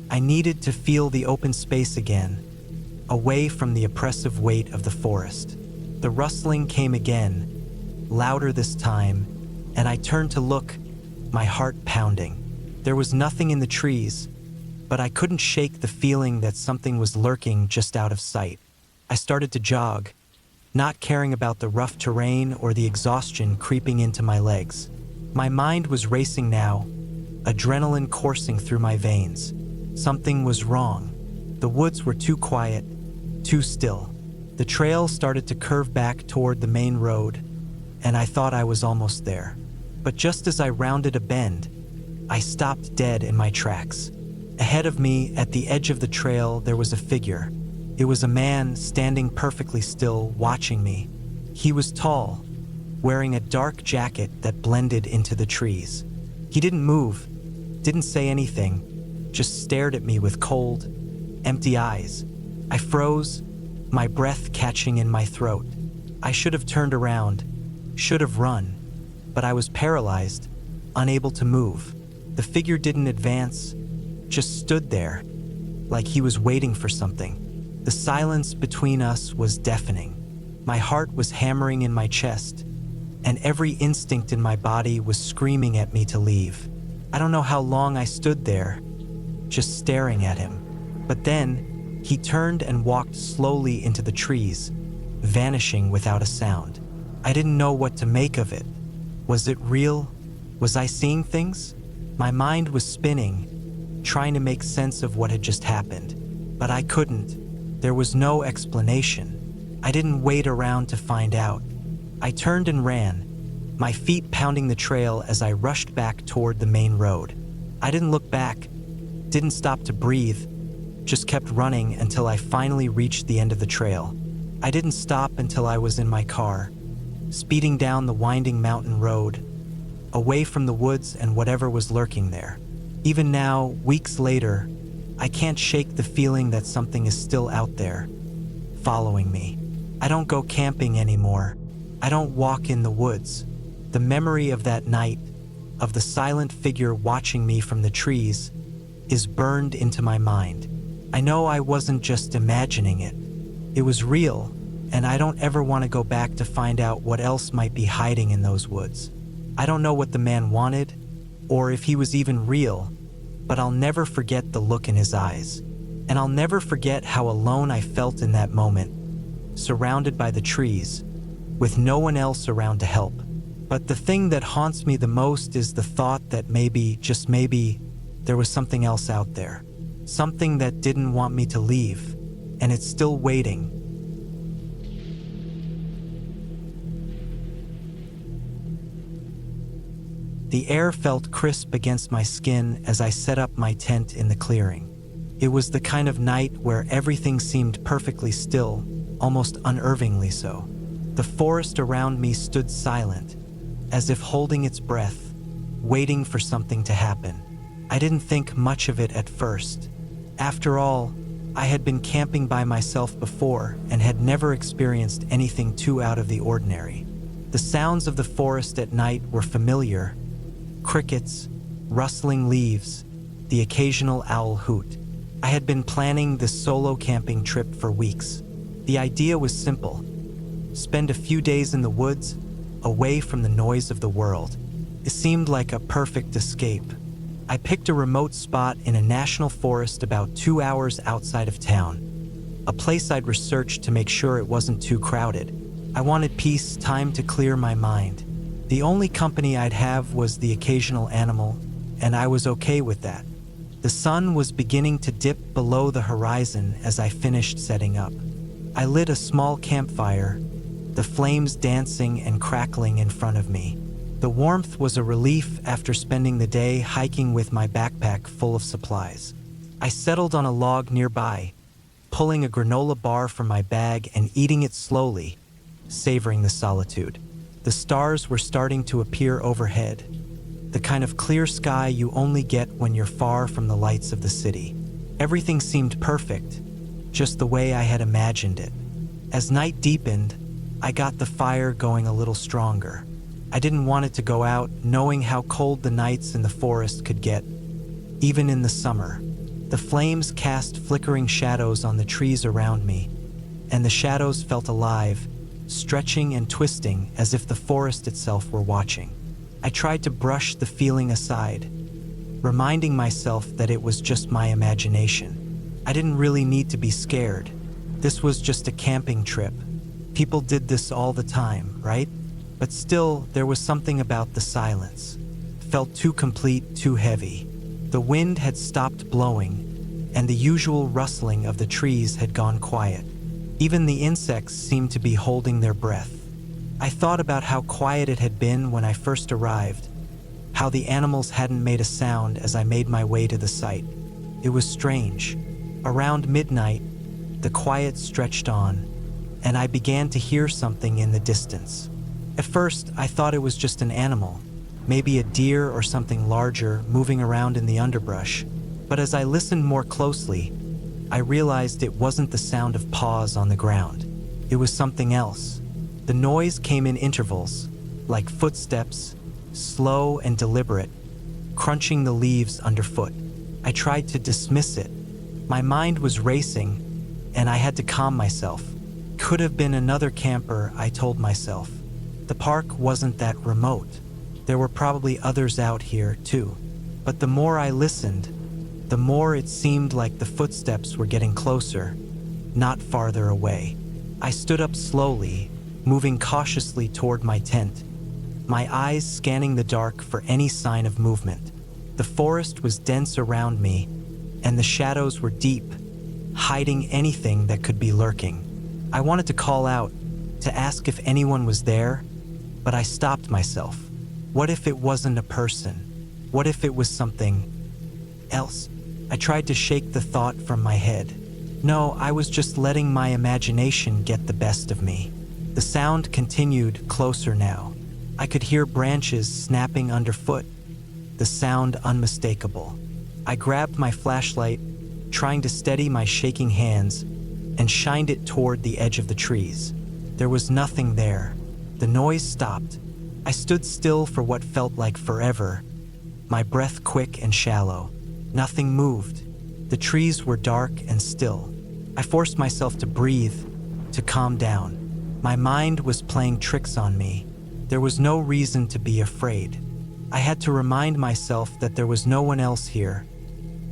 I needed to feel the open space again, away from the oppressive weight of the forest. The rustling came again, louder this time, and I turned to look, my heart pounding. There was nothing in the trees, but I couldn't shake the feeling that something was lurking just out of sight. I started to jog, not caring about the rough terrain or the exhaustion creeping into my legs. My mind was racing now, adrenaline coursing through my veins. Something was wrong. The woods were too quiet, too still. The trail started to curve back toward the main road, and I thought I was almost there. But just as I rounded a bend, I stopped dead in my tracks. Ahead of me, at the edge of the trail, there was a figure. It was a man standing perfectly still, watching me. He was tall, wearing a dark jacket that blended into the trees. He didn't move, didn't say anything, just stared at me with cold, empty eyes. I froze, my breath catching in my throat. I should have turned around, should have run, but I was paralyzed, unable to move. The figure didn't advance, just stood there, like he was waiting for something. The silence between us was deafening. My heart was hammering in my chest, and every instinct in my body was screaming at me to leave. I don't know how long I stood there, just staring at him. But then, he turned and walked slowly into the trees, vanishing without a sound. I didn't know what to make of it. Was it real? Was I seeing things? My mind was spinning, trying to make sense of what had just happened. But I couldn't. There was no explanation. I didn't wait around to find out. I turned and ran, my feet pounding the trail as I rushed back toward the main road. I didn't look back, didn't stop to breathe, just kept running until I finally reached the end of the trail. I didn't stop until I was in my car, speeding down the winding mountain road, away from the woods and whatever was lurking there. Even now, weeks later, I can't shake the feeling that something is still out there, following me. I don't go camping anymore. I don't walk in the woods. The memory of that night, of the silent figure watching me from the trees, is burned into my mind. I know I wasn't just imagining it. It was real, and I don't ever want to go back to find out what else might be hiding in those woods. I don't know what the man wanted, or if he was even real, but I'll never forget the look in his eyes. And I'll never forget how alone I felt in that moment, surrounded by the trees, with no one else around to help. But the thing that haunts me the most is the thought that maybe, just maybe, there was something else out there. Something that didn't want me to leave, and it's still waiting. The air felt crisp against my skin as I set up my tent in the clearing. It was the kind of night where everything seemed perfectly still, almost unnervingly so. The forest around me stood silent, as if holding its breath, waiting for something to happen. I didn't think much of it at first. After all, I had been camping by myself before and had never experienced anything too out of the ordinary. The sounds of the forest at night were familiar: crickets, rustling leaves, the occasional owl hoot. I had been planning this solo camping trip for weeks. The idea was simple: spend a few days in the woods, away from the noise of the world. It seemed like a perfect escape. I picked a remote spot in a national forest about 2 hours outside of town, a place I'd researched to make sure it wasn't too crowded. I wanted peace, time to clear my mind. The only company I'd have was the occasional animal, and I was okay with that. The sun was beginning to dip below the horizon as I finished setting up. I lit a small campfire, the flames dancing and crackling in front of me. The warmth was a relief after spending the day hiking with my backpack full of supplies. I settled on a log nearby, pulling a granola bar from my bag and eating it slowly, savoring the solitude. The stars were starting to appear overhead, the kind of clear sky you only get when you're far from the lights of the city. Everything seemed perfect, just the way I had imagined it. As night deepened, I got the fire going a little stronger. I didn't want it to go out, knowing how cold the nights in the forest could get, even in the summer. The flames cast flickering shadows on the trees around me, and the shadows felt alive, stretching and twisting as if the forest itself were watching. I tried to brush the feeling aside, reminding myself that it was just my imagination. I didn't really need to be scared. This was just a camping trip. People did this all the time, right? But still, there was something about the silence. It felt too complete, too heavy. The wind had stopped blowing, and the usual rustling of the trees had gone quiet. Even the insects seemed to be holding their breath. I thought about how quiet it had been when I first arrived, how the animals hadn't made a sound as I made my way to the site. It was strange. Around midnight, the quiet stretched on, and I began to hear something in the distance. At first, I thought it was just an animal, maybe a deer or something larger moving around in the underbrush. But as I listened more closely, I realized it wasn't the sound of paws on the ground. It was something else. The noise came in intervals, like footsteps, slow and deliberate, crunching the leaves underfoot. I tried to dismiss it. My mind was racing, and I had to calm myself. Could have been another camper, I told myself. The park wasn't that remote. There were probably others out here, too. But the more I listened, the more it seemed like the footsteps were getting closer, not farther away. I stood up slowly, moving cautiously toward my tent, my eyes scanning the dark for any sign of movement. The forest was dense around me, and the shadows were deep, hiding anything that could be lurking. I wanted to call out, to ask if anyone was there, but I stopped myself. What if it wasn't a person? What if it was something else? I tried to shake the thought from my head. No, I was just letting my imagination get the best of me. The sound continued closer now. I could hear branches snapping underfoot, the sound unmistakable. I grabbed my flashlight, trying to steady my shaking hands, and shined it toward the edge of the trees. There was nothing there. The noise stopped. I stood still for what felt like forever, my breath quick and shallow. Nothing moved. The trees were dark and still. I forced myself to breathe, to calm down. My mind was playing tricks on me. There was no reason to be afraid. I had to remind myself that there was no one else here.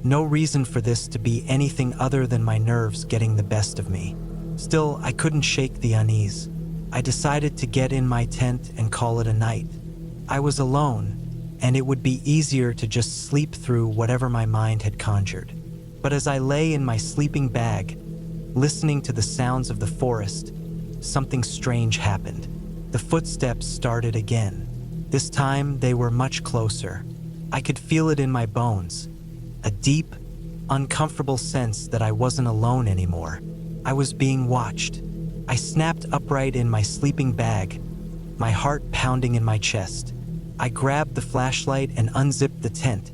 No reason for this to be anything other than my nerves getting the best of me. Still, I couldn't shake the unease. I decided to get in my tent and call it a night. I was alone, and it would be easier to just sleep through whatever my mind had conjured. But as I lay in my sleeping bag, listening to the sounds of the forest, something strange happened. The footsteps started again. This time, they were much closer. I could feel it in my bones, a deep, uncomfortable sense that I wasn't alone anymore. I was being watched. I snapped upright in my sleeping bag, my heart pounding in my chest. I grabbed the flashlight and unzipped the tent,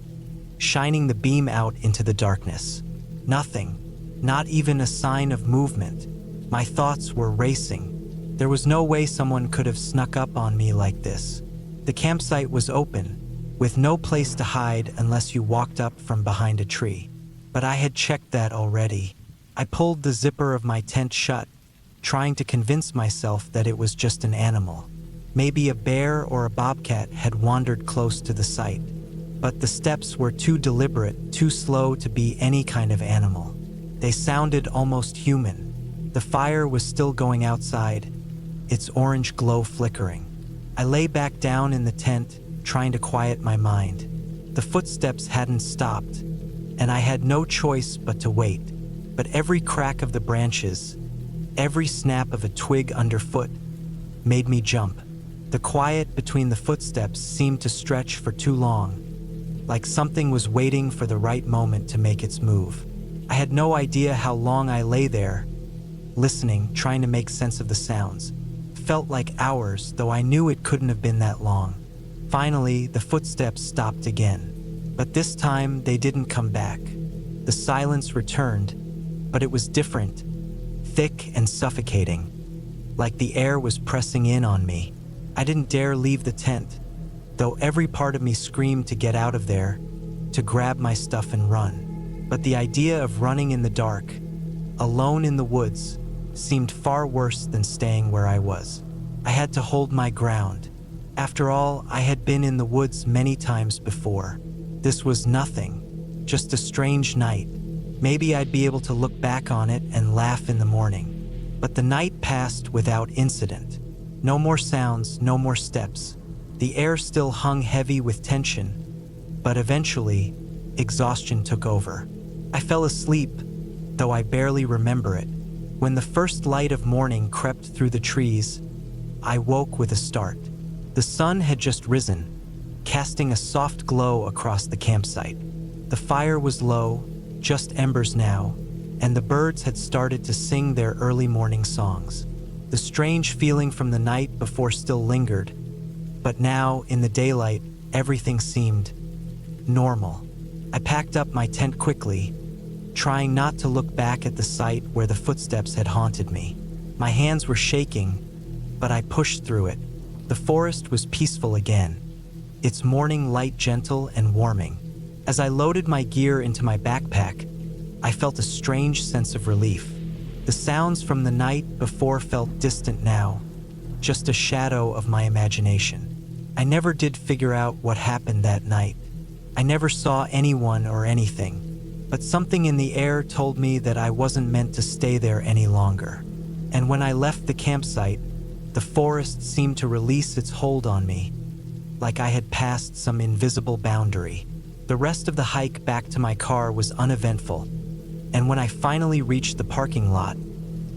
shining the beam out into the darkness. Nothing, not even a sign of movement. My thoughts were racing. There was no way someone could have snuck up on me like this. The campsite was open, with no place to hide unless you walked up from behind a tree. But I had checked that already. I pulled the zipper of my tent shut, trying to convince myself that it was just an animal. Maybe a bear or a bobcat had wandered close to the site. But the steps were too deliberate, too slow to be any kind of animal. They sounded almost human. The fire was still going outside, its orange glow flickering. I lay back down in the tent, trying to quiet my mind. The footsteps hadn't stopped, and I had no choice but to wait. But every crack of the branches, every snap of a twig underfoot, made me jump. The quiet between the footsteps seemed to stretch for too long, like something was waiting for the right moment to make its move. I had no idea how long I lay there, listening, trying to make sense of the sounds. It felt like hours, though I knew it couldn't have been that long. Finally, the footsteps stopped again. But this time, they didn't come back. The silence returned, but it was different, thick and suffocating, like the air was pressing in on me. I didn't dare leave the tent, though every part of me screamed to get out of there, to grab my stuff and run. But the idea of running in the dark, alone in the woods, seemed far worse than staying where I was. I had to hold my ground. After all, I had been in the woods many times before. This was nothing, just a strange night. Maybe I'd be able to look back on it and laugh in the morning. But the night passed without incident. No more sounds, no more steps. The air still hung heavy with tension, but eventually, exhaustion took over. I fell asleep, though I barely remember it. When the first light of morning crept through the trees, I woke with a start. The sun had just risen, casting a soft glow across the campsite. The fire was low, just embers now, and the birds had started to sing their early morning songs. The strange feeling from the night before still lingered, but now, in the daylight, everything seemed normal. I packed up my tent quickly, trying not to look back at the site where the footsteps had haunted me. My hands were shaking, but I pushed through it. The forest was peaceful again, its morning light gentle and warming. As I loaded my gear into my backpack, I felt a strange sense of relief. The sounds from the night before felt distant now, just a shadow of my imagination. I never did figure out what happened that night. I never saw anyone or anything. but something in the air told me that I wasn't meant to stay there any longer. And when I left the campsite, the forest seemed to release its hold on me, like I had passed some invisible boundary. The rest of the hike back to my car was uneventful, and when I finally reached the parking lot,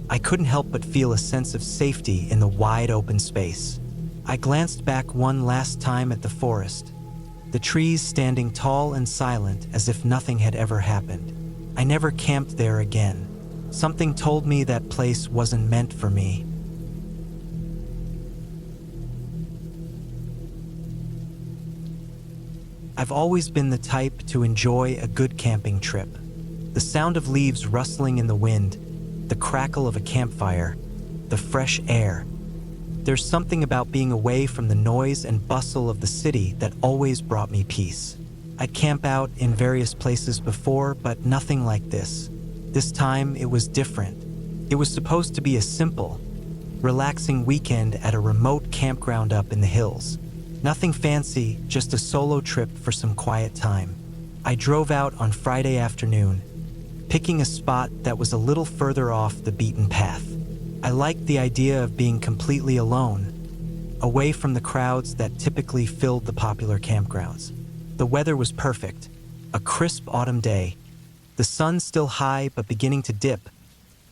I couldn't help but feel a sense of safety in the wide open space. I glanced back one last time at the forest, the trees standing tall and silent as if nothing had ever happened. I never camped there again. Something told me that place wasn't meant for me. I've always been the type to enjoy a good camping trip. The sound of leaves rustling in the wind, the crackle of a campfire, the fresh air. There's something about being away from the noise and bustle of the city that always brought me peace. I'd camp out in various places before, but nothing like this. This time it was different. It was supposed to be a simple, relaxing weekend at a remote campground up in the hills. Nothing fancy, just a solo trip for some quiet time. I drove out on Friday afternoon, picking a spot that was a little further off the beaten path. I liked the idea of being completely alone, away from the crowds that typically filled the popular campgrounds. The weather was perfect, a crisp autumn day, the sun still high but beginning to dip,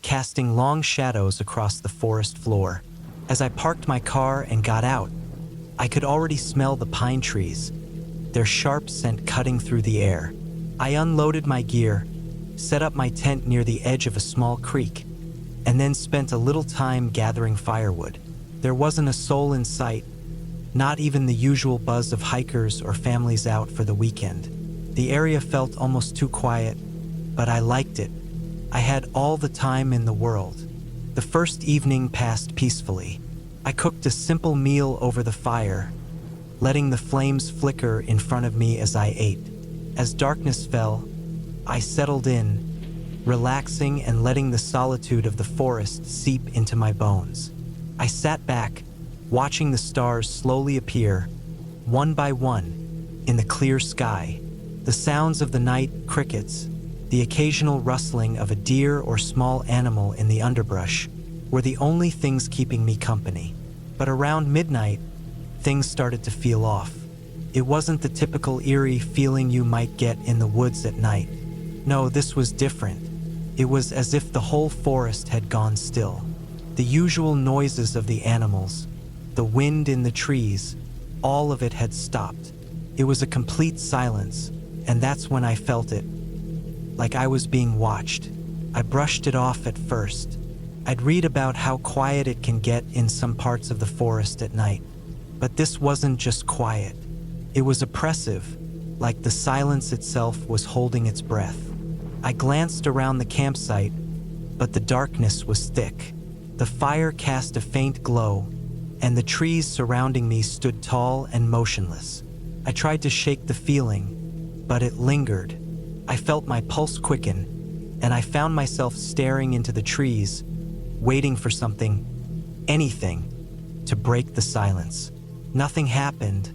casting long shadows across the forest floor. As I parked my car and got out, I could already smell the pine trees, their sharp scent cutting through the air. I unloaded my gear, set up my tent near the edge of a small creek, and then spent a little time gathering firewood. There wasn't a soul in sight, not even the usual buzz of hikers or families out for the weekend. The area felt almost too quiet, but I liked it. I had all the time in the world. The first evening passed peacefully. I cooked a simple meal over the fire, letting the flames flicker in front of me as I ate. As darkness fell, I settled in, relaxing and letting the solitude of the forest seep into my bones. I sat back, watching the stars slowly appear, one by one, in the clear sky. The sounds of the night crickets, the occasional rustling of a deer or small animal in the underbrush, were the only things keeping me company. But around midnight, things started to feel off. It wasn't the typical eerie feeling you might get in the woods at night. No, this was different. It was as if the whole forest had gone still. The usual noises of the animals, the wind in the trees, all of it had stopped. It was a complete silence, and that's when I felt it, like I was being watched. I brushed it off at first. I'd read about how quiet it can get in some parts of the forest at night. But this wasn't just quiet. It was oppressive, like the silence itself was holding its breath. I glanced around the campsite, but the darkness was thick. The fire cast a faint glow, and the trees surrounding me stood tall and motionless. I tried to shake the feeling, but it lingered. I felt my pulse quicken, and I found myself staring into the trees, waiting for something, anything, to break the silence. Nothing happened,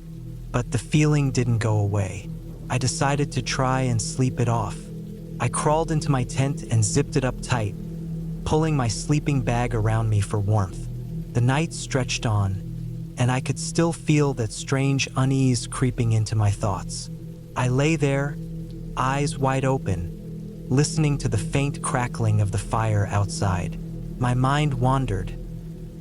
but the feeling didn't go away. I decided to try and sleep it off. I crawled into my tent and zipped it up tight, pulling my sleeping bag around me for warmth. The night stretched on, and I could still feel that strange unease creeping into my thoughts. I lay there, eyes wide open, listening to the faint crackling of the fire outside. My mind wandered,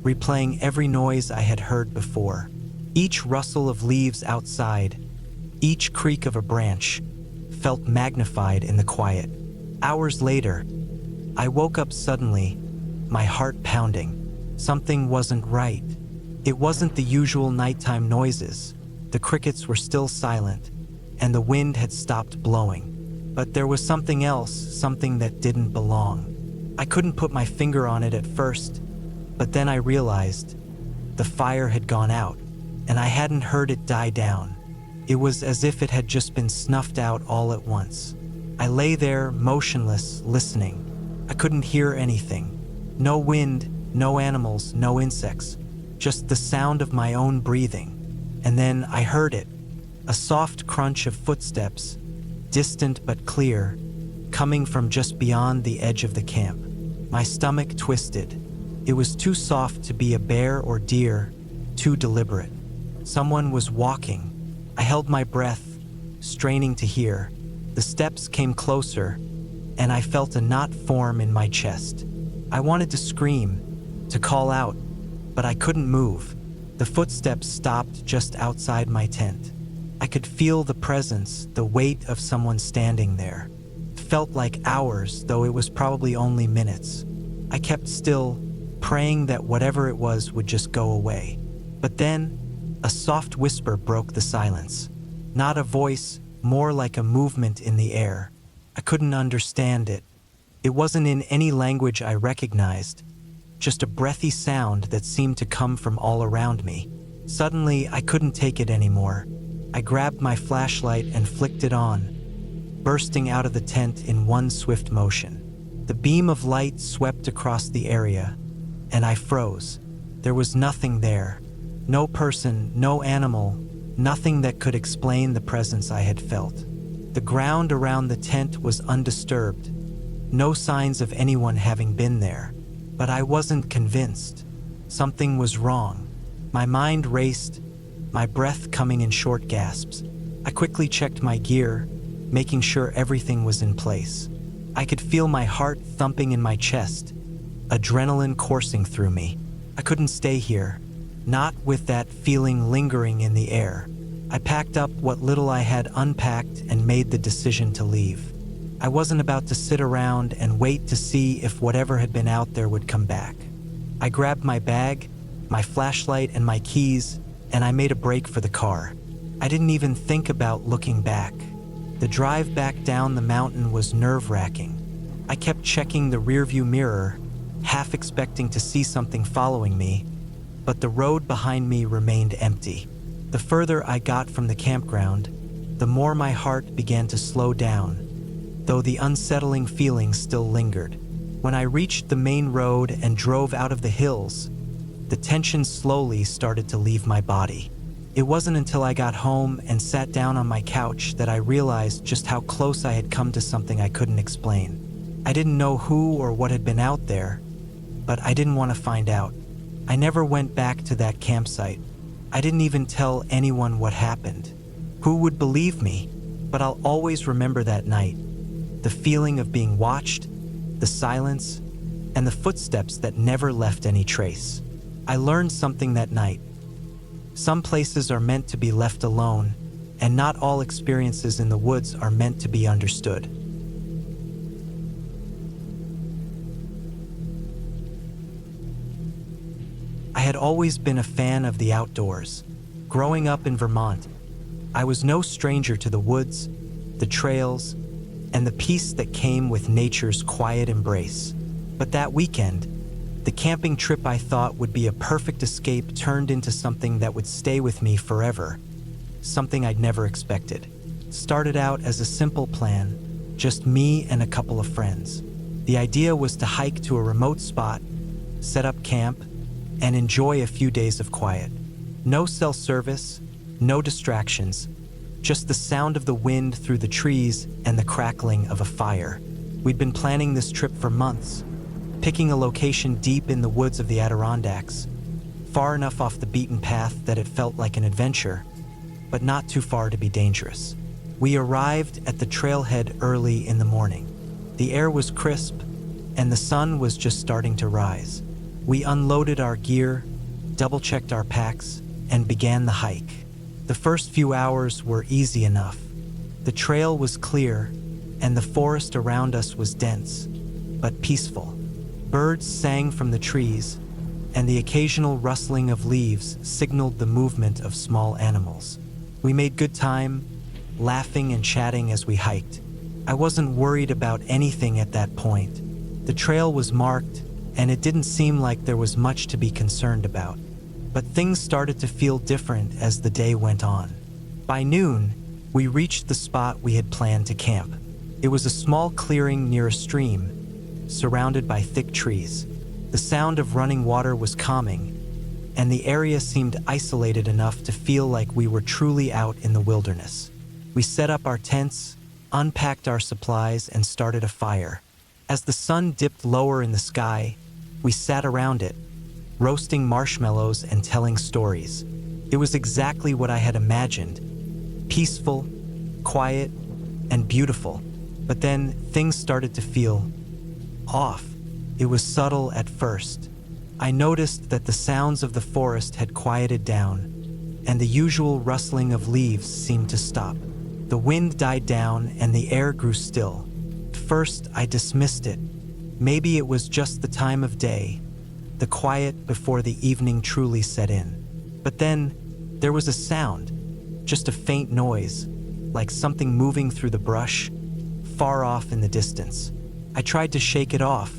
replaying every noise I had heard before. Each rustle of leaves outside, each creak of a branch, felt magnified in the quiet. Hours later, I woke up suddenly, my heart pounding. Something wasn't right. It wasn't the usual nighttime noises. The crickets were still silent, and the wind had stopped blowing. But there was something else, something that didn't belong. I couldn't put my finger on it at first, but then I realized the fire had gone out, and I hadn't heard it die down. It was as if it had just been snuffed out all at once. I lay there, motionless, listening. I couldn't hear anything. No wind, no animals, no insects, just the sound of my own breathing. And then I heard it, a soft crunch of footsteps, distant but clear, coming from just beyond the edge of the camp. My stomach twisted. It was too soft to be a bear or deer, too deliberate. Someone was walking. I held my breath, straining to hear. The steps came closer, and I felt a knot form in my chest. I wanted to scream, to call out, but I couldn't move. The footsteps stopped just outside my tent. I could feel the presence, the weight of someone standing there. It felt like hours, though it was probably only minutes. I kept still, praying that whatever it was would just go away. But then, a soft whisper broke the silence. Not a voice, more like a movement in the air. I couldn't understand it. It wasn't in any language I recognized, just a breathy sound that seemed to come from all around me. Suddenly, I couldn't take it anymore. I grabbed my flashlight and flicked it on, bursting out of the tent in one swift motion. The beam of light swept across the area, and I froze. There was nothing there. No person, no animal, nothing that could explain the presence I had felt. The ground around the tent was undisturbed, no signs of anyone having been there. But I wasn't convinced. Something was wrong. My mind raced, my breath coming in short gasps. I quickly checked my gear, making sure everything was in place. I could feel my heart thumping in my chest, adrenaline coursing through me. I couldn't stay here, not with that feeling lingering in the air. I packed up what little I had unpacked and made the decision to leave. I wasn't about to sit around and wait to see if whatever had been out there would come back. I grabbed my bag, my flashlight, and my keys, and I made a break for the car. I didn't even think about looking back. The drive back down the mountain was nerve-wracking. I kept checking the rearview mirror, half expecting to see something following me, but the road behind me remained empty. The further I got from the campground, the more my heart began to slow down, though the unsettling feeling still lingered. When I reached the main road and drove out of the hills, the tension slowly started to leave my body. It wasn't until I got home and sat down on my couch that I realized just how close I had come to something I couldn't explain. I didn't know who or what had been out there, but I didn't want to find out. I never went back to that campsite. I didn't even tell anyone what happened. Who would believe me? But I'll always remember that night. The feeling of being watched, the silence, and the footsteps that never left any trace. I learned something that night. Some places are meant to be left alone, and not all experiences in the woods are meant to be understood. I had always been a fan of the outdoors. Growing up in Vermont, I was no stranger to the woods, the trails, and the peace that came with nature's quiet embrace. But that weekend, the camping trip I thought would be a perfect escape turned into something that would stay with me forever, something I'd never expected. It started out as a simple plan, just me and a couple of friends. The idea was to hike to a remote spot, set up camp, and enjoy a few days of quiet. No cell service, no distractions, just the sound of the wind through the trees and the crackling of a fire. We'd been planning this trip for months, picking a location deep in the woods of the Adirondacks, far enough off the beaten path that it felt like an adventure, but not too far to be dangerous. We arrived at the trailhead early in the morning. The air was crisp, and the sun was just starting to rise. We unloaded our gear, double-checked our packs, and began the hike. The first few hours were easy enough. The trail was clear, and the forest around us was dense, but peaceful. Birds sang from the trees, and the occasional rustling of leaves signaled the movement of small animals. We made good time, laughing and chatting as we hiked. I wasn't worried about anything at that point. The trail was marked, and it didn't seem like there was much to be concerned about. But things started to feel different as the day went on. By noon, we reached the spot we had planned to camp. It was a small clearing near a stream, surrounded by thick trees. The sound of running water was calming, and the area seemed isolated enough to feel like we were truly out in the wilderness. We set up our tents, unpacked our supplies, and started a fire. As the sun dipped lower in the sky, we sat around it, roasting marshmallows and telling stories. It was exactly what I had imagined: peaceful, quiet, and beautiful. But then things started to feel off. It was subtle at first. I noticed that the sounds of the forest had quieted down, and the usual rustling of leaves seemed to stop. The wind died down and the air grew still. At first, I dismissed it. Maybe it was just the time of day, the quiet before the evening truly set in. But then, there was a sound, just a faint noise, like something moving through the brush, far off in the distance. I tried to shake it off,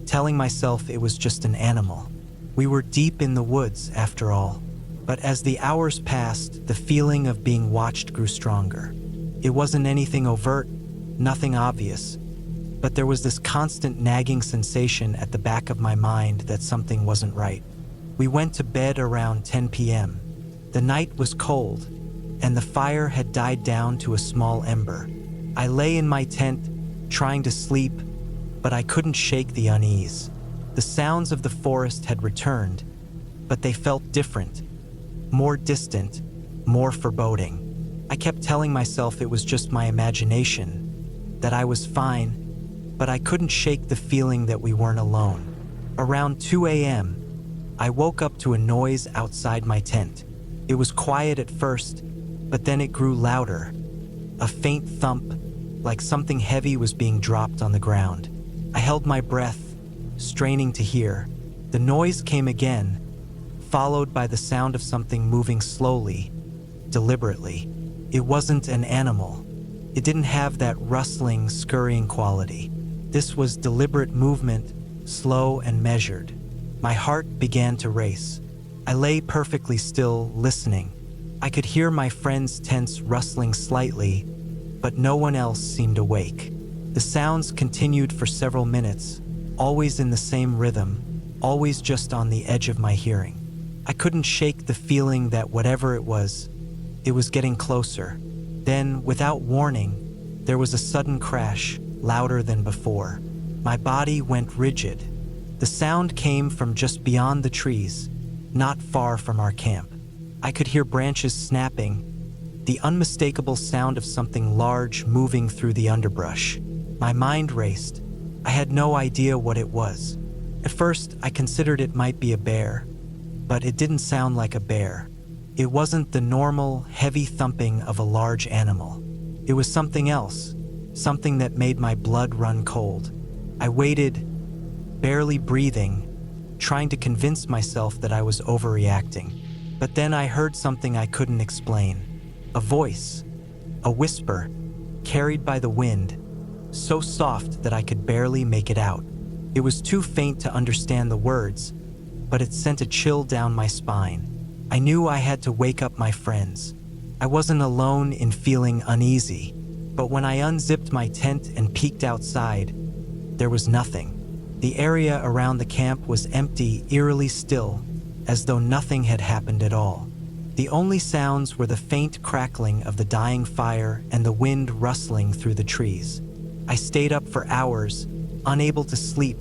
telling myself it was just an animal. We were deep in the woods, after all. But as the hours passed, the feeling of being watched grew stronger. It wasn't anything overt, nothing obvious, but there was this constant nagging sensation at the back of my mind that something wasn't right. We went to bed around 10 p.m. The night was cold, and the fire had died down to a small ember. I lay in my tent, trying to sleep, but I couldn't shake the unease. The sounds of the forest had returned, but they felt different, more distant, more foreboding. I kept telling myself it was just my imagination, that I was fine, but I couldn't shake the feeling that we weren't alone. Around 2 a.m., I woke up to a noise outside my tent. It was quiet at first, but then it grew louder. A faint thump, like something heavy was being dropped on the ground. I held my breath, straining to hear. The noise came again, followed by the sound of something moving slowly, deliberately. It wasn't an animal. It didn't have that rustling, scurrying quality. This was deliberate movement, slow and measured. My heart began to race. I lay perfectly still, listening. I could hear my friend's tents rustling slightly, but no one else seemed awake. The sounds continued for several minutes, always in the same rhythm, always just on the edge of my hearing. I couldn't shake the feeling that whatever it was getting closer. Then, without warning, there was a sudden crash, louder than before. My body went rigid. The sound came from just beyond the trees, not far from our camp. I could hear branches snapping, the unmistakable sound of something large moving through the underbrush. My mind raced. I had no idea what it was. At first, I considered it might be a bear, but it didn't sound like a bear. It wasn't the normal, heavy thumping of a large animal. It was something else, something that made my blood run cold. I waited, barely breathing, trying to convince myself that I was overreacting. But then I heard something I couldn't explain. A voice, a whisper, carried by the wind, so soft that I could barely make it out. It was too faint to understand the words, but it sent a chill down my spine. I knew I had to wake up my friends. I wasn't alone in feeling uneasy, but when I unzipped my tent and peeked outside, there was nothing. The area around the camp was empty, eerily still, as though nothing had happened at all. The only sounds were the faint crackling of the dying fire and the wind rustling through the trees. I stayed up for hours, unable to sleep,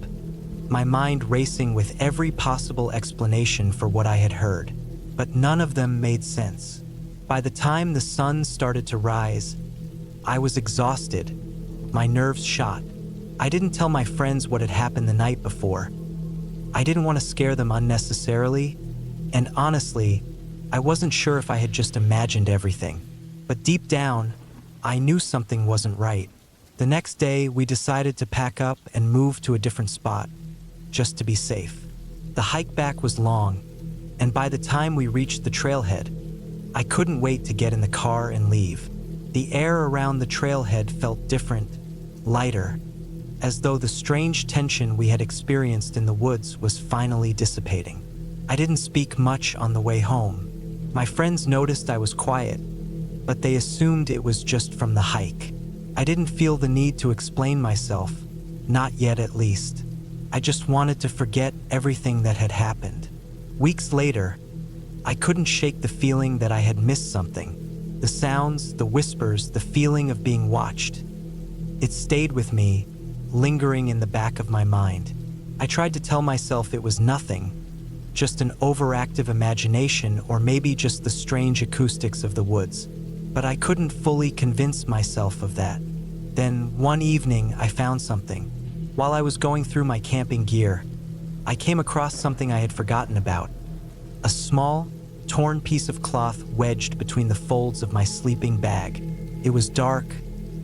my mind racing with every possible explanation for what I had heard. But none of them made sense. By the time the sun started to rise, I was exhausted, my nerves shot. I didn't tell my friends what had happened the night before. I didn't want to scare them unnecessarily, and honestly, I wasn't sure if I had just imagined everything. But deep down, I knew something wasn't right. The next day, we decided to pack up and move to a different spot, just to be safe. The hike back was long, and by the time we reached the trailhead, I couldn't wait to get in the car and leave. The air around the trailhead felt different, lighter, as though the strange tension we had experienced in the woods was finally dissipating. I didn't speak much on the way home. My friends noticed I was quiet, but they assumed it was just from the hike. I didn't feel the need to explain myself, not yet at least. I just wanted to forget everything that had happened. Weeks later, I couldn't shake the feeling that I had missed something, The sounds, the whispers, the feeling of being watched. It stayed with me, lingering in the back of my mind. I tried to tell myself it was nothing, just an overactive imagination or maybe just the strange acoustics of the woods. But I couldn't fully convince myself of that. Then one evening I found something. While I was going through my camping gear, I came across something I had forgotten about. A small, torn piece of cloth wedged between the folds of my sleeping bag. It was dark,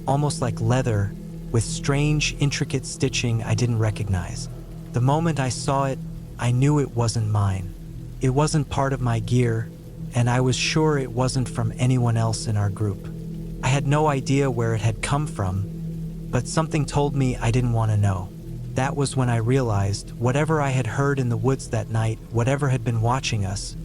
almost like leather, with strange, intricate stitching I didn't recognize. The moment I saw it, I knew it wasn't mine. It wasn't part of my gear, and I was sure it wasn't from anyone else in our group. I had no idea where it had come from, but something told me I didn't want to know. That was when I realized whatever I had heard in the woods that night, whatever had been watching us,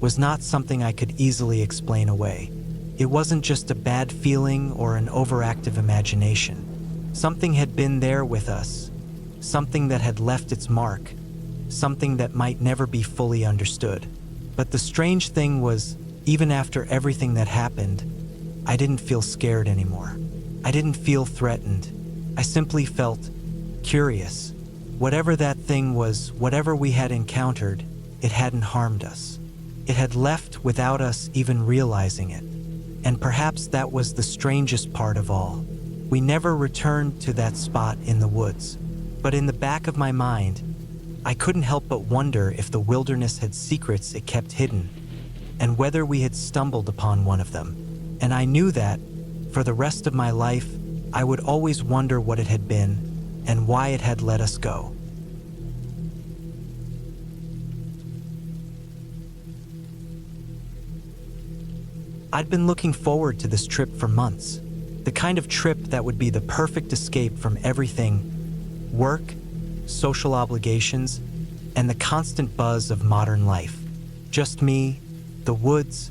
was not something I could easily explain away. It wasn't just a bad feeling or an overactive imagination. Something had been there with us, something that had left its mark, something that might never be fully understood. But the strange thing was, even after everything that happened, I didn't feel scared anymore. I didn't feel threatened. I simply felt curious. Whatever that thing was, whatever we had encountered, it hadn't harmed us. It had left without us even realizing it. And perhaps that was the strangest part of all. We never returned to that spot in the woods. But in the back of my mind, I couldn't help but wonder if the wilderness had secrets it kept hidden, and whether we had stumbled upon one of them. And I knew that, for the rest of my life, I would always wonder what it had been, and why it had let us go. I'd been looking forward to this trip for months, the kind of trip that would be the perfect escape from everything: work, social obligations, and the constant buzz of modern life. Just me, the woods,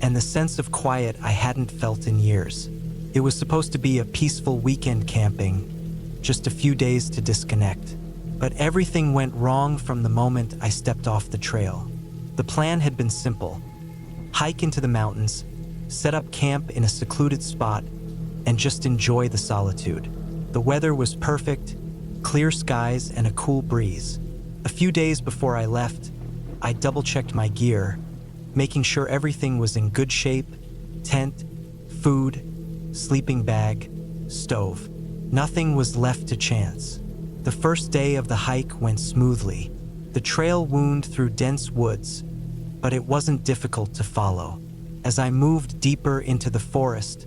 and the sense of quiet I hadn't felt in years. It was supposed to be a peaceful weekend camping, just a few days to disconnect. But everything went wrong from the moment I stepped off the trail. The plan had been simple: hike into the mountains, set up camp in a secluded spot, and just enjoy the solitude. The weather was perfect, clear skies and a cool breeze. A few days before I left, I double-checked my gear, making sure everything was in good shape: tent, food, sleeping bag, stove. Nothing was left to chance. The first day of the hike went smoothly. The trail wound through dense woods, but it wasn't difficult to follow. As I moved deeper into the forest,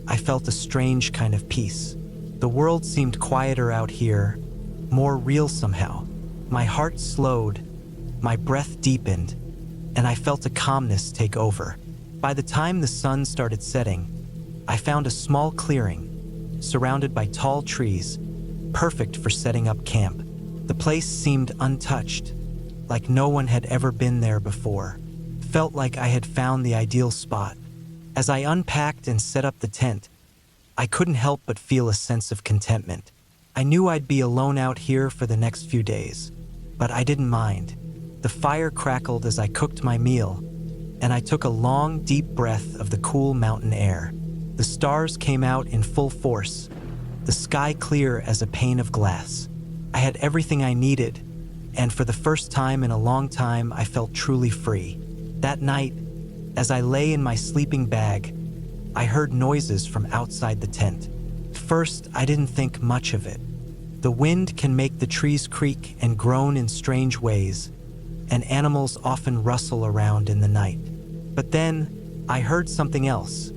I felt a strange kind of peace. The world seemed quieter out here, more real somehow. My heart slowed, my breath deepened, and I felt a calmness take over. By the time the sun started setting, I found a small clearing, surrounded by tall trees, perfect for setting up camp. The place seemed untouched, like no one had ever been there before. Felt like I had found the ideal spot. As I unpacked and set up the tent, I couldn't help but feel a sense of contentment. I knew I'd be alone out here for the next few days, but I didn't mind. The fire crackled as I cooked my meal, and I took a long, deep breath of the cool mountain air. The stars came out in full force, the sky clear as a pane of glass. I had everything I needed, and for the first time in a long time, I felt truly free. That night, as I lay in my sleeping bag, I heard noises from outside the tent. First, I didn't think much of it. The wind can make the trees creak and groan in strange ways, and animals often rustle around in the night. But then, I heard something else,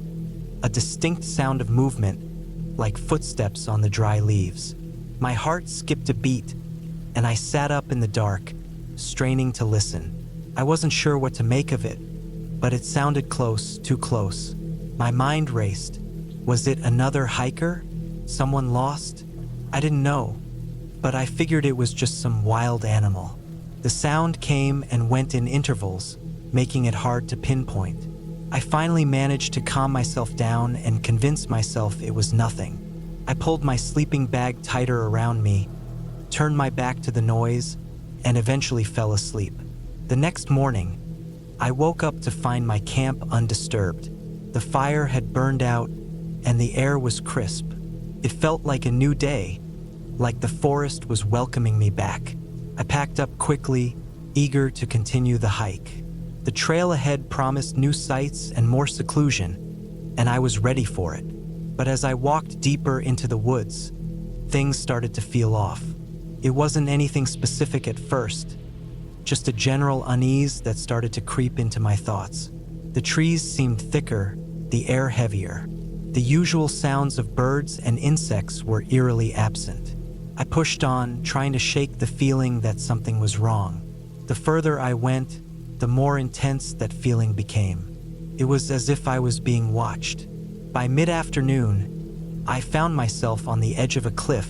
a distinct sound of movement, like footsteps on the dry leaves. My heart skipped a beat, and I sat up in the dark, straining to listen. I wasn't sure what to make of it, but it sounded close, too close. My mind raced. Was it another hiker? Someone lost? I didn't know, but I figured it was just some wild animal. The sound came and went in intervals, making it hard to pinpoint. I finally managed to calm myself down and convince myself it was nothing. I pulled my sleeping bag tighter around me, turned my back to the noise, and eventually fell asleep. The next morning, I woke up to find my camp undisturbed. The fire had burned out, and the air was crisp. It felt like a new day, like the forest was welcoming me back. I packed up quickly, eager to continue the hike. The trail ahead promised new sights and more seclusion, and I was ready for it. But as I walked deeper into the woods, things started to feel off. It wasn't anything specific at first, just a general unease that started to creep into my thoughts. The trees seemed thicker, the air heavier. The usual sounds of birds and insects were eerily absent. I pushed on, trying to shake the feeling that something was wrong. The further I went, the more intense that feeling became. It was as if I was being watched. By mid-afternoon, I found myself on the edge of a cliff,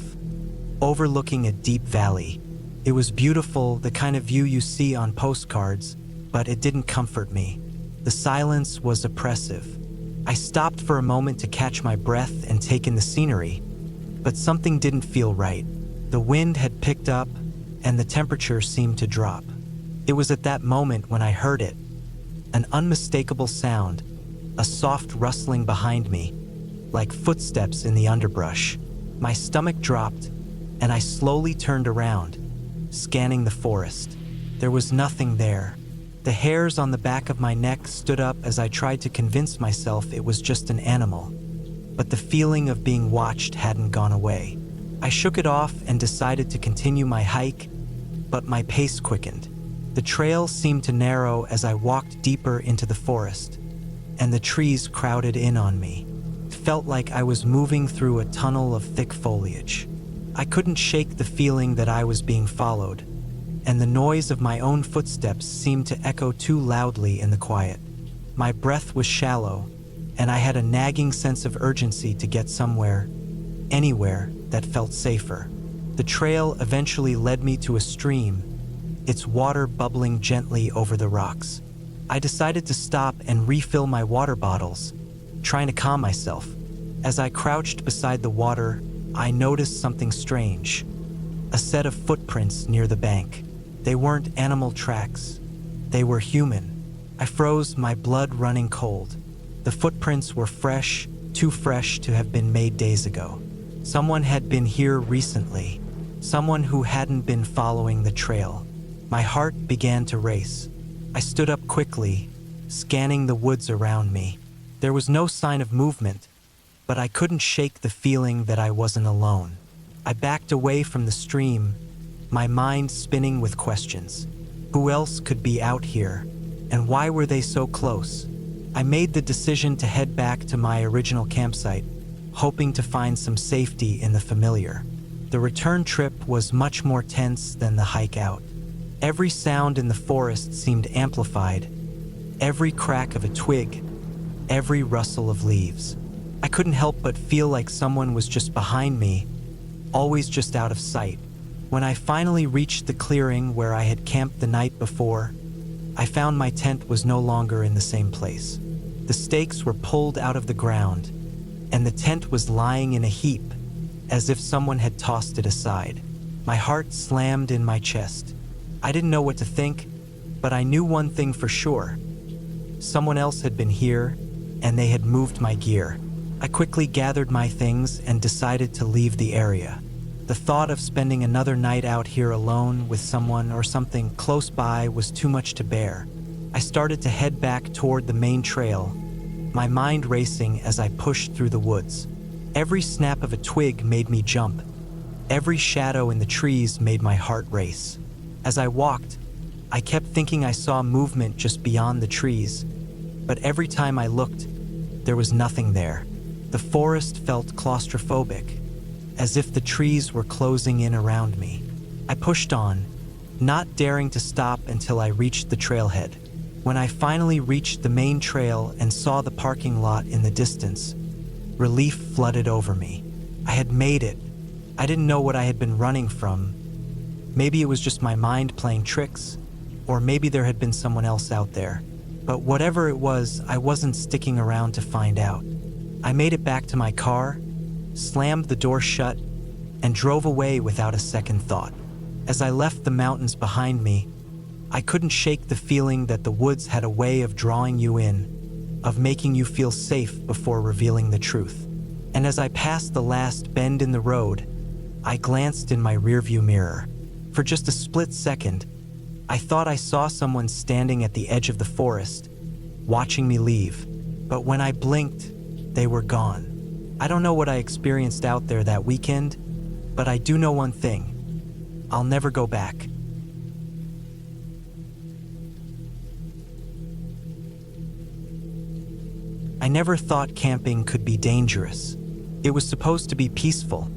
overlooking a deep valley. It was beautiful, the kind of view you see on postcards, but it didn't comfort me. The silence was oppressive. I stopped for a moment to catch my breath and take in the scenery, but something didn't feel right. The wind had picked up, and the temperature seemed to drop. It was at that moment when I heard it, an unmistakable sound, a soft rustling behind me, like footsteps in the underbrush. My stomach dropped, and I slowly turned around, scanning the forest. There was nothing there. The hairs on the back of my neck stood up as I tried to convince myself it was just an animal. But the feeling of being watched hadn't gone away. I shook it off and decided to continue my hike, but my pace quickened. The trail seemed to narrow as I walked deeper into the forest, and the trees crowded in on me. It felt like I was moving through a tunnel of thick foliage. I couldn't shake the feeling that I was being followed, and the noise of my own footsteps seemed to echo too loudly in the quiet. My breath was shallow, and I had a nagging sense of urgency to get somewhere, anywhere that felt safer. The trail eventually led me to a stream, its water bubbling gently over the rocks. I decided to stop and refill my water bottles, trying to calm myself. As I crouched beside the water, I noticed something strange. A set of footprints near the bank. They weren't animal tracks. They were human. I froze, my blood running cold. The footprints were fresh, too fresh to have been made days ago. Someone had been here recently. Someone who hadn't been following the trail. My heart began to race. I stood up quickly, scanning the woods around me. There was no sign of movement, but I couldn't shake the feeling that I wasn't alone. I backed away from the stream, my mind spinning with questions. Who else could be out here, and why were they so close? I made the decision to head back to my original campsite, hoping to find some safety in the familiar. The return trip was much more tense than the hike out. Every sound in the forest seemed amplified, every crack of a twig, every rustle of leaves. I couldn't help but feel like someone was just behind me, always just out of sight. When I finally reached the clearing where I had camped the night before, I found my tent was no longer in the same place. The stakes were pulled out of the ground, and the tent was lying in a heap, as if someone had tossed it aside. My heart slammed in my chest. I didn't know what to think, but I knew one thing for sure. Someone else had been here, and they had moved my gear. I quickly gathered my things and decided to leave the area. The thought of spending another night out here alone with someone or something close by was too much to bear. I started to head back toward the main trail, my mind racing as I pushed through the woods. Every snap of a twig made me jump. Every shadow in the trees made my heart race. As I walked, I kept thinking I saw movement just beyond the trees, but every time I looked, there was nothing there. The forest felt claustrophobic, as if the trees were closing in around me. I pushed on, not daring to stop until I reached the trailhead. When I finally reached the main trail and saw the parking lot in the distance, relief flooded over me. I had made it. I didn't know what I had been running from. Maybe it was just my mind playing tricks, or maybe there had been someone else out there. But whatever it was, I wasn't sticking around to find out. I made it back to my car, slammed the door shut, and drove away without a second thought. As I left the mountains behind me, I couldn't shake the feeling that the woods had a way of drawing you in, of making you feel safe before revealing the truth. And as I passed the last bend in the road, I glanced in my rearview mirror. For just a split second, I thought I saw someone standing at the edge of the forest, watching me leave. But when I blinked, they were gone. I don't know what I experienced out there that weekend, but I do know one thing. I'll never go back. I never thought camping could be dangerous. It was supposed to be peaceful,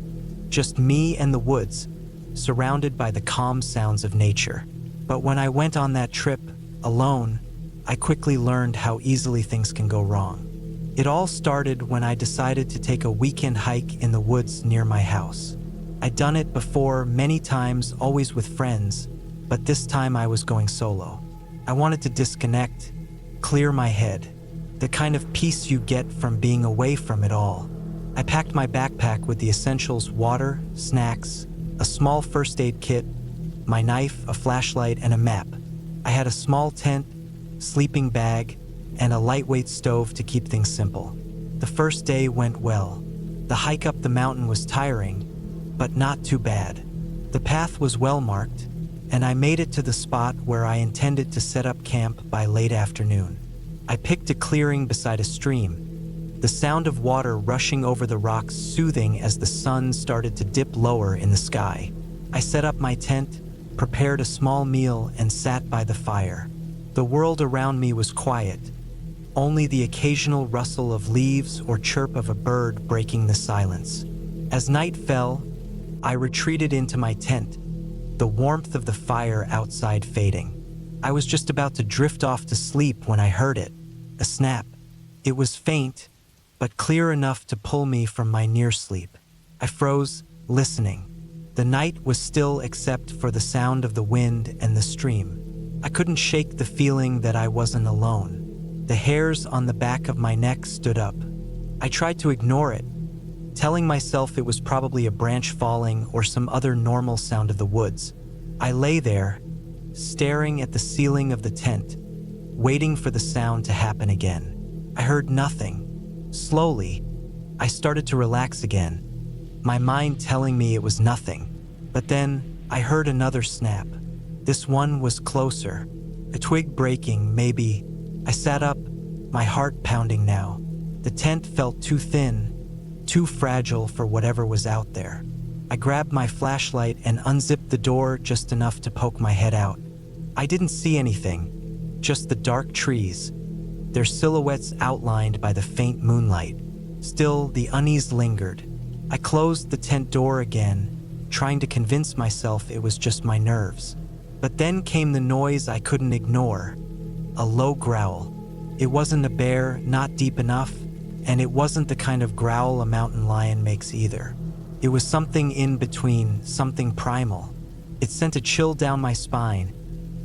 just me and the woods, surrounded by the calm sounds of nature. But when I went on that trip, alone, I quickly learned how easily things can go wrong. It all started when I decided to take a weekend hike in the woods near my house. I'd done it before many times, always with friends, but this time I was going solo. I wanted to disconnect, clear my head, the kind of peace you get from being away from it all. I packed my backpack with the essentials: water, snacks, a small first aid kit, my knife, a flashlight, and a map. I had a small tent, sleeping bag, and a lightweight stove to keep things simple. The first day went well. The hike up the mountain was tiring, but not too bad. The path was well marked, and I made it to the spot where I intended to set up camp by late afternoon. I picked a clearing beside a stream, the sound of water rushing over the rocks soothing as the sun started to dip lower in the sky. I set up my tent, prepared a small meal, and sat by the fire. The world around me was quiet, only the occasional rustle of leaves or chirp of a bird breaking the silence. As night fell, I retreated into my tent, the warmth of the fire outside fading. I was just about to drift off to sleep when I heard it, a snap. It was faint, but clear enough to pull me from my near sleep. I froze, listening. The night was still except for the sound of the wind and the stream. I couldn't shake the feeling that I wasn't alone. The hairs on the back of my neck stood up. I tried to ignore it, telling myself it was probably a branch falling or some other normal sound of the woods. I lay there, staring at the ceiling of the tent, waiting for the sound to happen again. I heard nothing. Slowly, I started to relax again, my mind telling me it was nothing. But then I heard another snap. This one was closer, a twig breaking, maybe. I sat up, my heart pounding now. The tent felt too thin, too fragile for whatever was out there. I grabbed my flashlight and unzipped the door just enough to poke my head out. I didn't see anything, just the dark trees, their silhouettes outlined by the faint moonlight. Still, the unease lingered. I closed the tent door again, trying to convince myself it was just my nerves. But then came the noise I couldn't ignore, a low growl. It wasn't a bear, not deep enough, and it wasn't the kind of growl a mountain lion makes either. It was something in between, something primal. It sent a chill down my spine,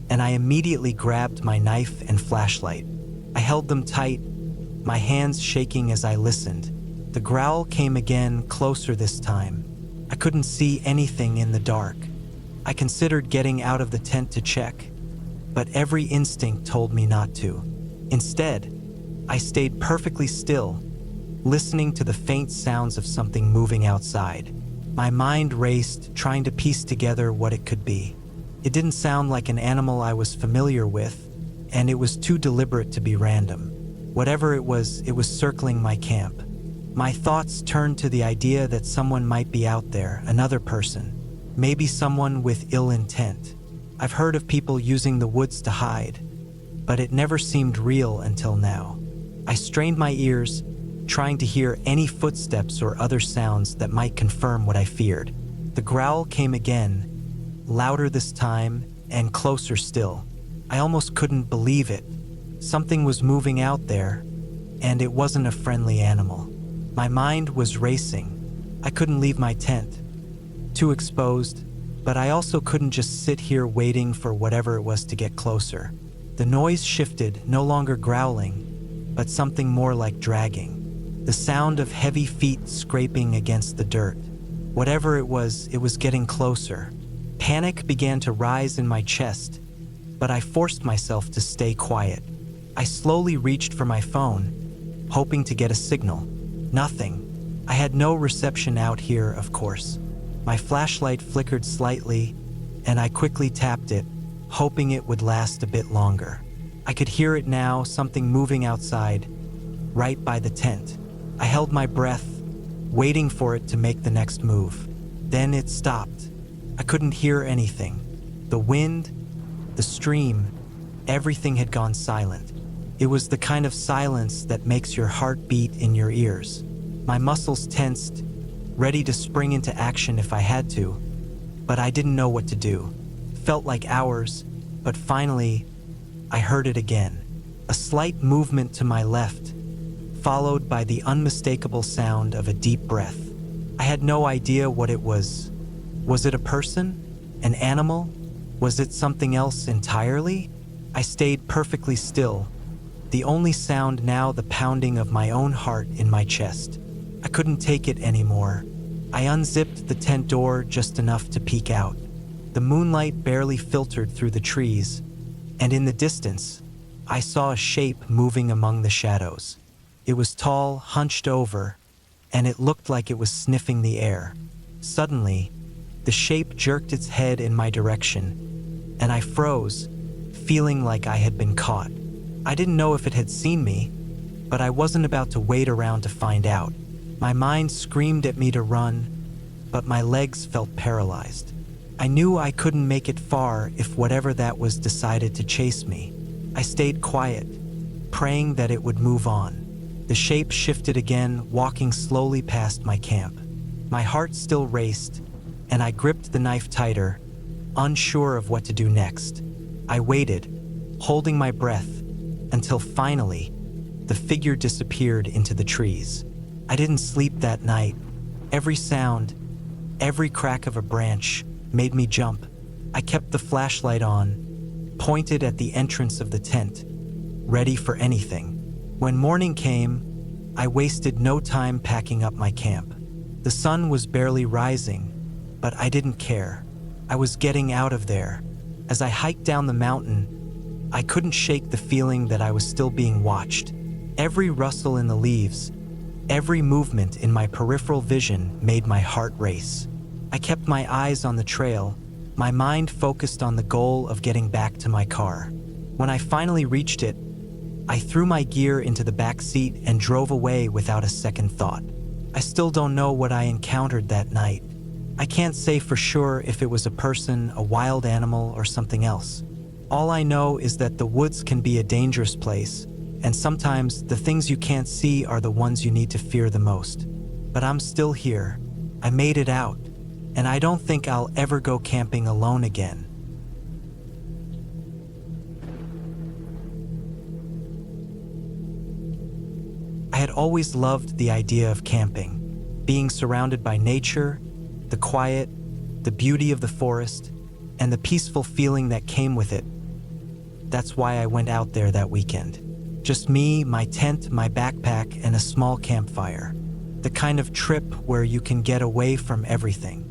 and I immediately grabbed my knife and flashlight. I held them tight, my hands shaking as I listened. The growl came again, closer this time. I couldn't see anything in the dark. I considered getting out of the tent to check, but every instinct told me not to. Instead, I stayed perfectly still, listening to the faint sounds of something moving outside. My mind raced, trying to piece together what it could be. It didn't sound like an animal I was familiar with, and it was too deliberate to be random. Whatever it was circling my camp. My thoughts turned to the idea that someone might be out there, another person, maybe someone with ill intent. I've heard of people using the woods to hide, but it never seemed real until now. I strained my ears, trying to hear any footsteps or other sounds that might confirm what I feared. The growl came again, louder this time and closer still. I almost couldn't believe it. Something was moving out there, and it wasn't a friendly animal. My mind was racing. I couldn't leave my tent, too exposed, but I also couldn't just sit here waiting for whatever it was to get closer. The noise shifted, no longer growling, but something more like dragging. The sound of heavy feet scraping against the dirt. Whatever it was getting closer. Panic began to rise in my chest, but I forced myself to stay quiet. I slowly reached for my phone, hoping to get a signal. Nothing. I had no reception out here, of course. My flashlight flickered slightly, and I quickly tapped it, hoping it would last a bit longer. I could hear it now, something moving outside, right by the tent. I held my breath, waiting for it to make the next move. Then it stopped. I couldn't hear anything. The wind, the stream, everything had gone silent. It was the kind of silence that makes your heart beat in your ears. My muscles tensed, ready to spring into action if I had to, but I didn't know what to do. Felt like hours, but finally, I heard it again. A slight movement to my left, followed by the unmistakable sound of a deep breath. I had no idea what it was. Was it a person? An animal? Was it something else entirely? I stayed perfectly still, the only sound now the pounding of my own heart in my chest. I couldn't take it anymore. I unzipped the tent door just enough to peek out. The moonlight barely filtered through the trees, and in the distance, I saw a shape moving among the shadows. It was tall, hunched over, and it looked like it was sniffing the air. Suddenly, the shape jerked its head in my direction, and I froze, feeling like I had been caught. I didn't know if it had seen me, but I wasn't about to wait around to find out. My mind screamed at me to run, but my legs felt paralyzed. I knew I couldn't make it far if whatever that was decided to chase me. I stayed quiet, praying that it would move on. The shape shifted again, walking slowly past my camp. My heart still raced, and I gripped the knife tighter, unsure of what to do next. I waited, holding my breath, until finally, the figure disappeared into the trees. I didn't sleep that night. Every sound, every crack of a branch made me jump. I kept the flashlight on, pointed at the entrance of the tent, ready for anything. When morning came, I wasted no time packing up my camp. The sun was barely rising, but I didn't care. I was getting out of there. As I hiked down the mountain, I couldn't shake the feeling that I was still being watched. Every rustle in the leaves, every movement in my peripheral vision made my heart race. I kept my eyes on the trail, my mind focused on the goal of getting back to my car. When I finally reached it, I threw my gear into the back seat and drove away without a second thought. I still don't know what I encountered that night. I can't say for sure if it was a person, a wild animal, or something else. All I know is that the woods can be a dangerous place, and sometimes the things you can't see are the ones you need to fear the most. But I'm still here. I made it out, and I don't think I'll ever go camping alone again. I had always loved the idea of camping, being surrounded by nature, the quiet, the beauty of the forest, and the peaceful feeling that came with it. That's why I went out there that weekend. Just me, my tent, my backpack, and a small campfire. The kind of trip where you can get away from everything.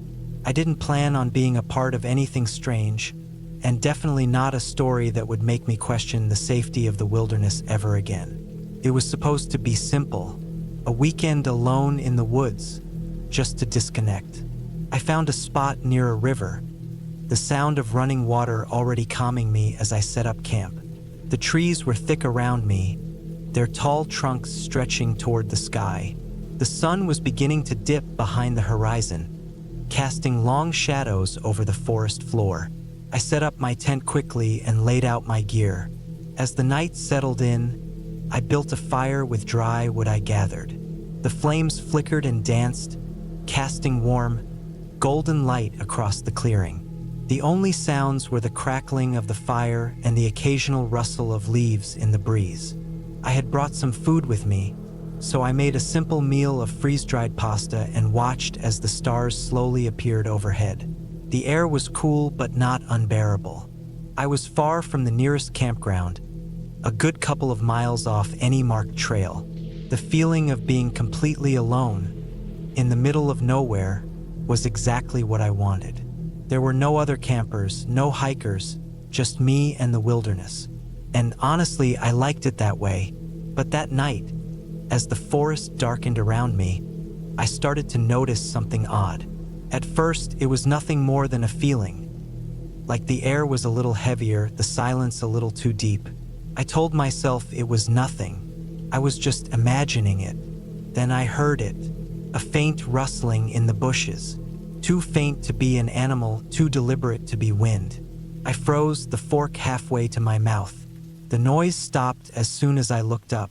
I didn't plan on being a part of anything strange, and definitely not a story that would make me question the safety of the wilderness ever again. It was supposed to be simple, a weekend alone in the woods, just to disconnect. I found a spot near a river, the sound of running water already calming me as I set up camp. The trees were thick around me, their tall trunks stretching toward the sky. The sun was beginning to dip behind the horizon, casting long shadows over the forest floor. I set up my tent quickly and laid out my gear. As the night settled in, I built a fire with dry wood I gathered. The flames flickered and danced, casting warm, golden light across the clearing. The only sounds were the crackling of the fire and the occasional rustle of leaves in the breeze. I had brought some food with me, so I made a simple meal of freeze-dried pasta and watched as the stars slowly appeared overhead. The air was cool but not unbearable. I was far from the nearest campground, a good couple of miles off any marked trail. The feeling of being completely alone, in the middle of nowhere, was exactly what I wanted. There were no other campers, no hikers, just me and the wilderness. And honestly, I liked it that way. But that night, as the forest darkened around me, I started to notice something odd. At first, it was nothing more than a feeling. Like the air was a little heavier, the silence a little too deep. I told myself it was nothing. I was just imagining it. Then I heard it, a faint rustling in the bushes. Too faint to be an animal, too deliberate to be wind. I froze, the fork halfway to my mouth. The noise stopped as soon as I looked up.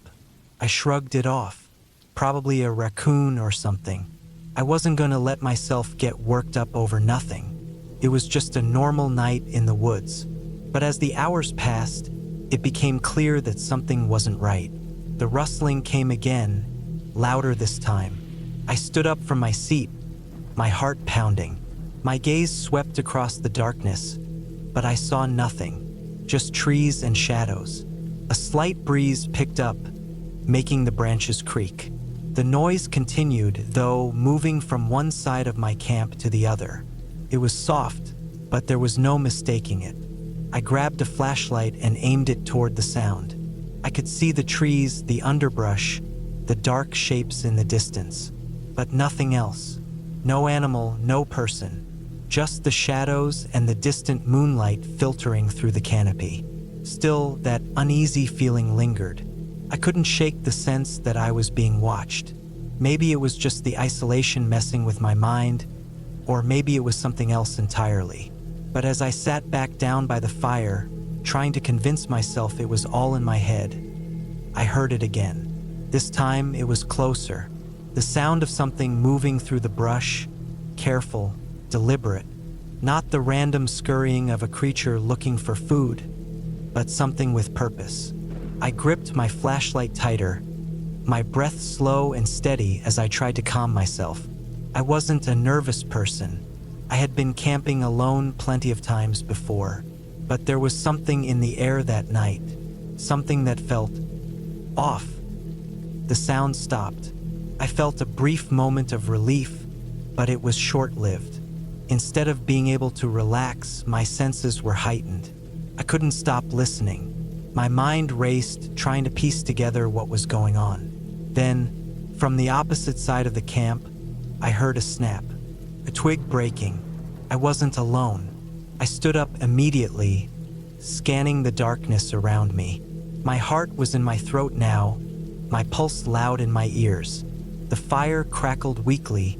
I shrugged it off. Probably a raccoon or something. I wasn't going to let myself get worked up over nothing. It was just a normal night in the woods. But as the hours passed, it became clear that something wasn't right. The rustling came again, louder this time. I stood up from my seat, my heart pounding. My gaze swept across the darkness, but I saw nothing, just trees and shadows. A slight breeze picked up, making the branches creak. The noise continued, though, moving from one side of my camp to the other. It was soft, but there was no mistaking it. I grabbed a flashlight and aimed it toward the sound. I could see the trees, the underbrush, the dark shapes in the distance, but nothing else. No animal, no person, just the shadows and the distant moonlight filtering through the canopy. Still, that uneasy feeling lingered. I couldn't shake the sense that I was being watched. Maybe it was just the isolation messing with my mind, or maybe it was something else entirely. But as I sat back down by the fire, trying to convince myself it was all in my head, I heard it again. This time it was closer. The sound of something moving through the brush, careful, deliberate. Not the random scurrying of a creature looking for food, but something with purpose. I gripped my flashlight tighter, my breath slow and steady as I tried to calm myself. I wasn't a nervous person. I had been camping alone plenty of times before, but there was something in the air that night, something that felt off. The sound stopped. I felt a brief moment of relief, but it was short-lived. Instead of being able to relax, my senses were heightened. I couldn't stop listening. My mind raced, trying to piece together what was going on. Then, from the opposite side of the camp, I heard a snap, a twig breaking. I wasn't alone. I stood up immediately, scanning the darkness around me. My heart was in my throat now, my pulse loud in my ears. The fire crackled weakly,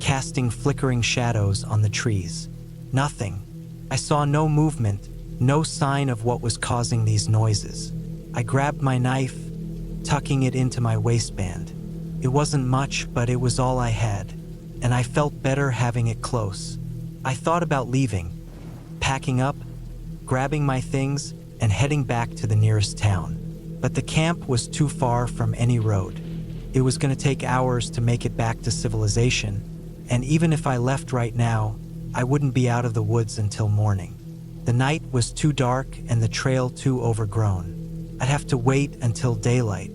casting flickering shadows on the trees. Nothing. I saw no movement, no sign of what was causing these noises. I grabbed my knife, tucking it into my waistband. It wasn't much, but it was all I had, and I felt better having it close. I thought about leaving, packing up, grabbing my things, and heading back to the nearest town. But the camp was too far from any road. It was going to take hours to make it back to civilization, and even if I left right now, I wouldn't be out of the woods until morning. The night was too dark and the trail too overgrown. I'd have to wait until daylight.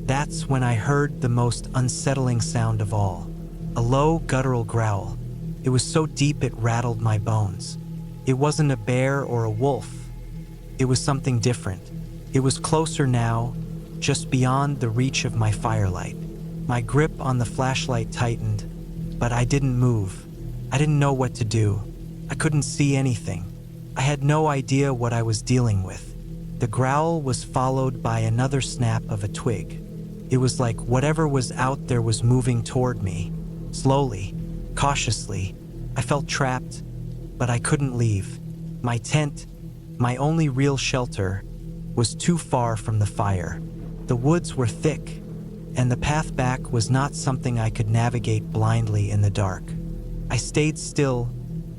That's when I heard the most unsettling sound of all. A low, guttural growl. It was so deep it rattled my bones. It wasn't a bear or a wolf. It was something different. It was closer now, just beyond the reach of my firelight. My grip on the flashlight tightened, but I didn't move. I didn't know what to do. I couldn't see anything. I had no idea what I was dealing with. The growl was followed by another snap of a twig. It was like whatever was out there was moving toward me. Slowly, cautiously. I felt trapped, but I couldn't leave. My tent, my only real shelter, was too far from the fire. The woods were thick, and the path back was not something I could navigate blindly in the dark. I stayed still,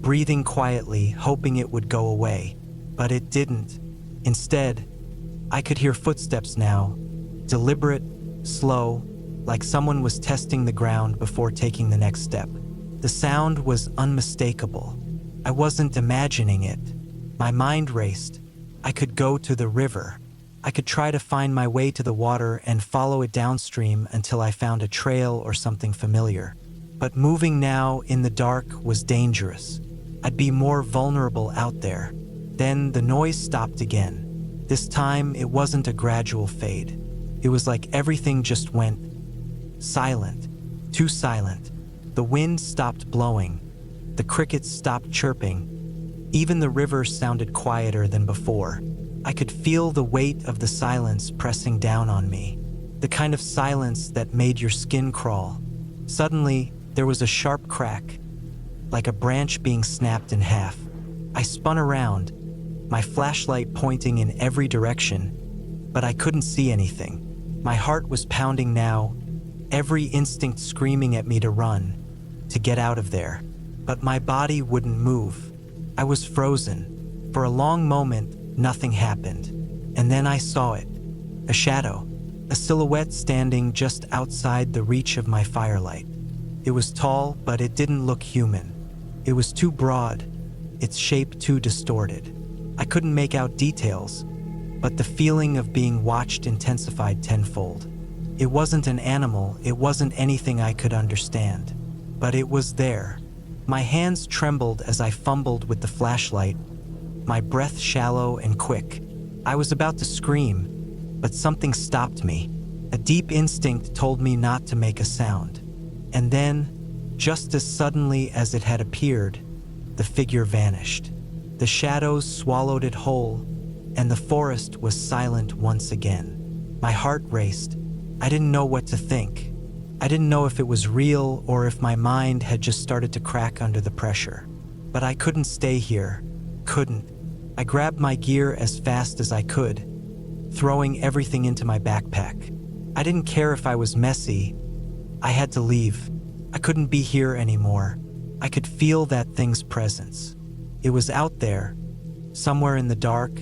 breathing quietly, hoping it would go away, but it didn't. Instead, I could hear footsteps now, deliberate, slow, like someone was testing the ground before taking the next step. The sound was unmistakable. I wasn't imagining it. My mind raced. I could go to the river. I could try to find my way to the water and follow it downstream until I found a trail or something familiar. But moving now in the dark was dangerous. I'd be more vulnerable out there. Then the noise stopped again. This time, it wasn't a gradual fade. It was like everything just went silent, too silent. The wind stopped blowing. The crickets stopped chirping. Even the river sounded quieter than before. I could feel the weight of the silence pressing down on me, the kind of silence that made your skin crawl. Suddenly, there was a sharp crack, like a branch being snapped in half. I spun around, my flashlight pointing in every direction, but I couldn't see anything. My heart was pounding now, every instinct screaming at me to run, to get out of there. But my body wouldn't move. I was frozen. For a long moment, nothing happened. And then I saw it. A shadow. A silhouette standing just outside the reach of my firelight. It was tall, but it didn't look human. It was too broad, its shape too distorted. I couldn't make out details, but the feeling of being watched intensified tenfold. It wasn't an animal, it wasn't anything I could understand. But it was there. My hands trembled as I fumbled with the flashlight, my breath shallow and quick. I was about to scream, but something stopped me. A deep instinct told me not to make a sound. And then, just as suddenly as it had appeared, the figure vanished. The shadows swallowed it whole, and the forest was silent once again. My heart raced. I didn't know what to think. I didn't know if it was real or if my mind had just started to crack under the pressure. But I couldn't stay here. Couldn't. I grabbed my gear as fast as I could, throwing everything into my backpack. I didn't care if I was messy. I had to leave. I couldn't be here anymore. I could feel that thing's presence. It was out there, somewhere in the dark,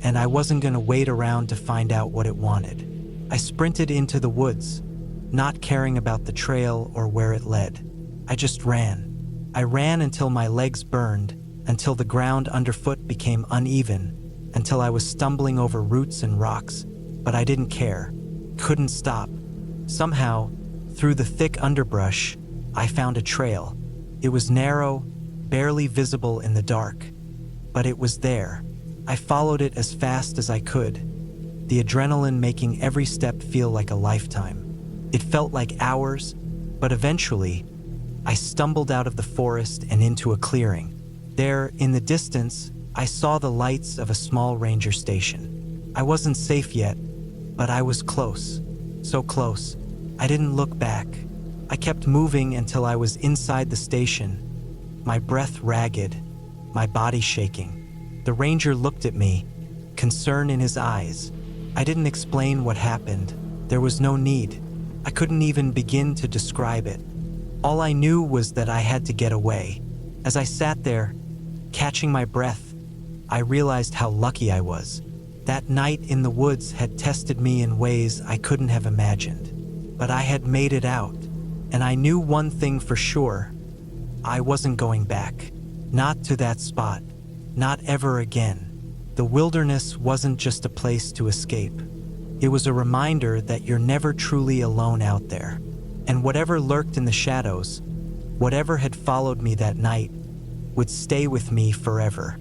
and I wasn't going to wait around to find out what it wanted. I sprinted into the woods, not caring about the trail or where it led. I just ran. I ran until my legs burned, until the ground underfoot became uneven, until I was stumbling over roots and rocks, but I didn't care. Couldn't stop. Somehow, through the thick underbrush, I found a trail. It was narrow, barely visible in the dark, but it was there. I followed it as fast as I could, the adrenaline making every step feel like a lifetime. It felt like hours, but eventually, I stumbled out of the forest and into a clearing. There, in the distance, I saw the lights of a small ranger station. I wasn't safe yet, but I was close. So close, I didn't look back. I kept moving until I was inside the station, my breath ragged, my body shaking. The ranger looked at me, concern in his eyes. I didn't explain what happened. There was no need. I couldn't even begin to describe it. All I knew was that I had to get away. As I sat there, catching my breath, I realized how lucky I was. That night in the woods had tested me in ways I couldn't have imagined. But I had made it out, and I knew one thing for sure. I wasn't going back. Not to that spot. Not ever again. The wilderness wasn't just a place to escape. It was a reminder that you're never truly alone out there. And whatever lurked in the shadows, whatever had followed me that night, would stay with me forever.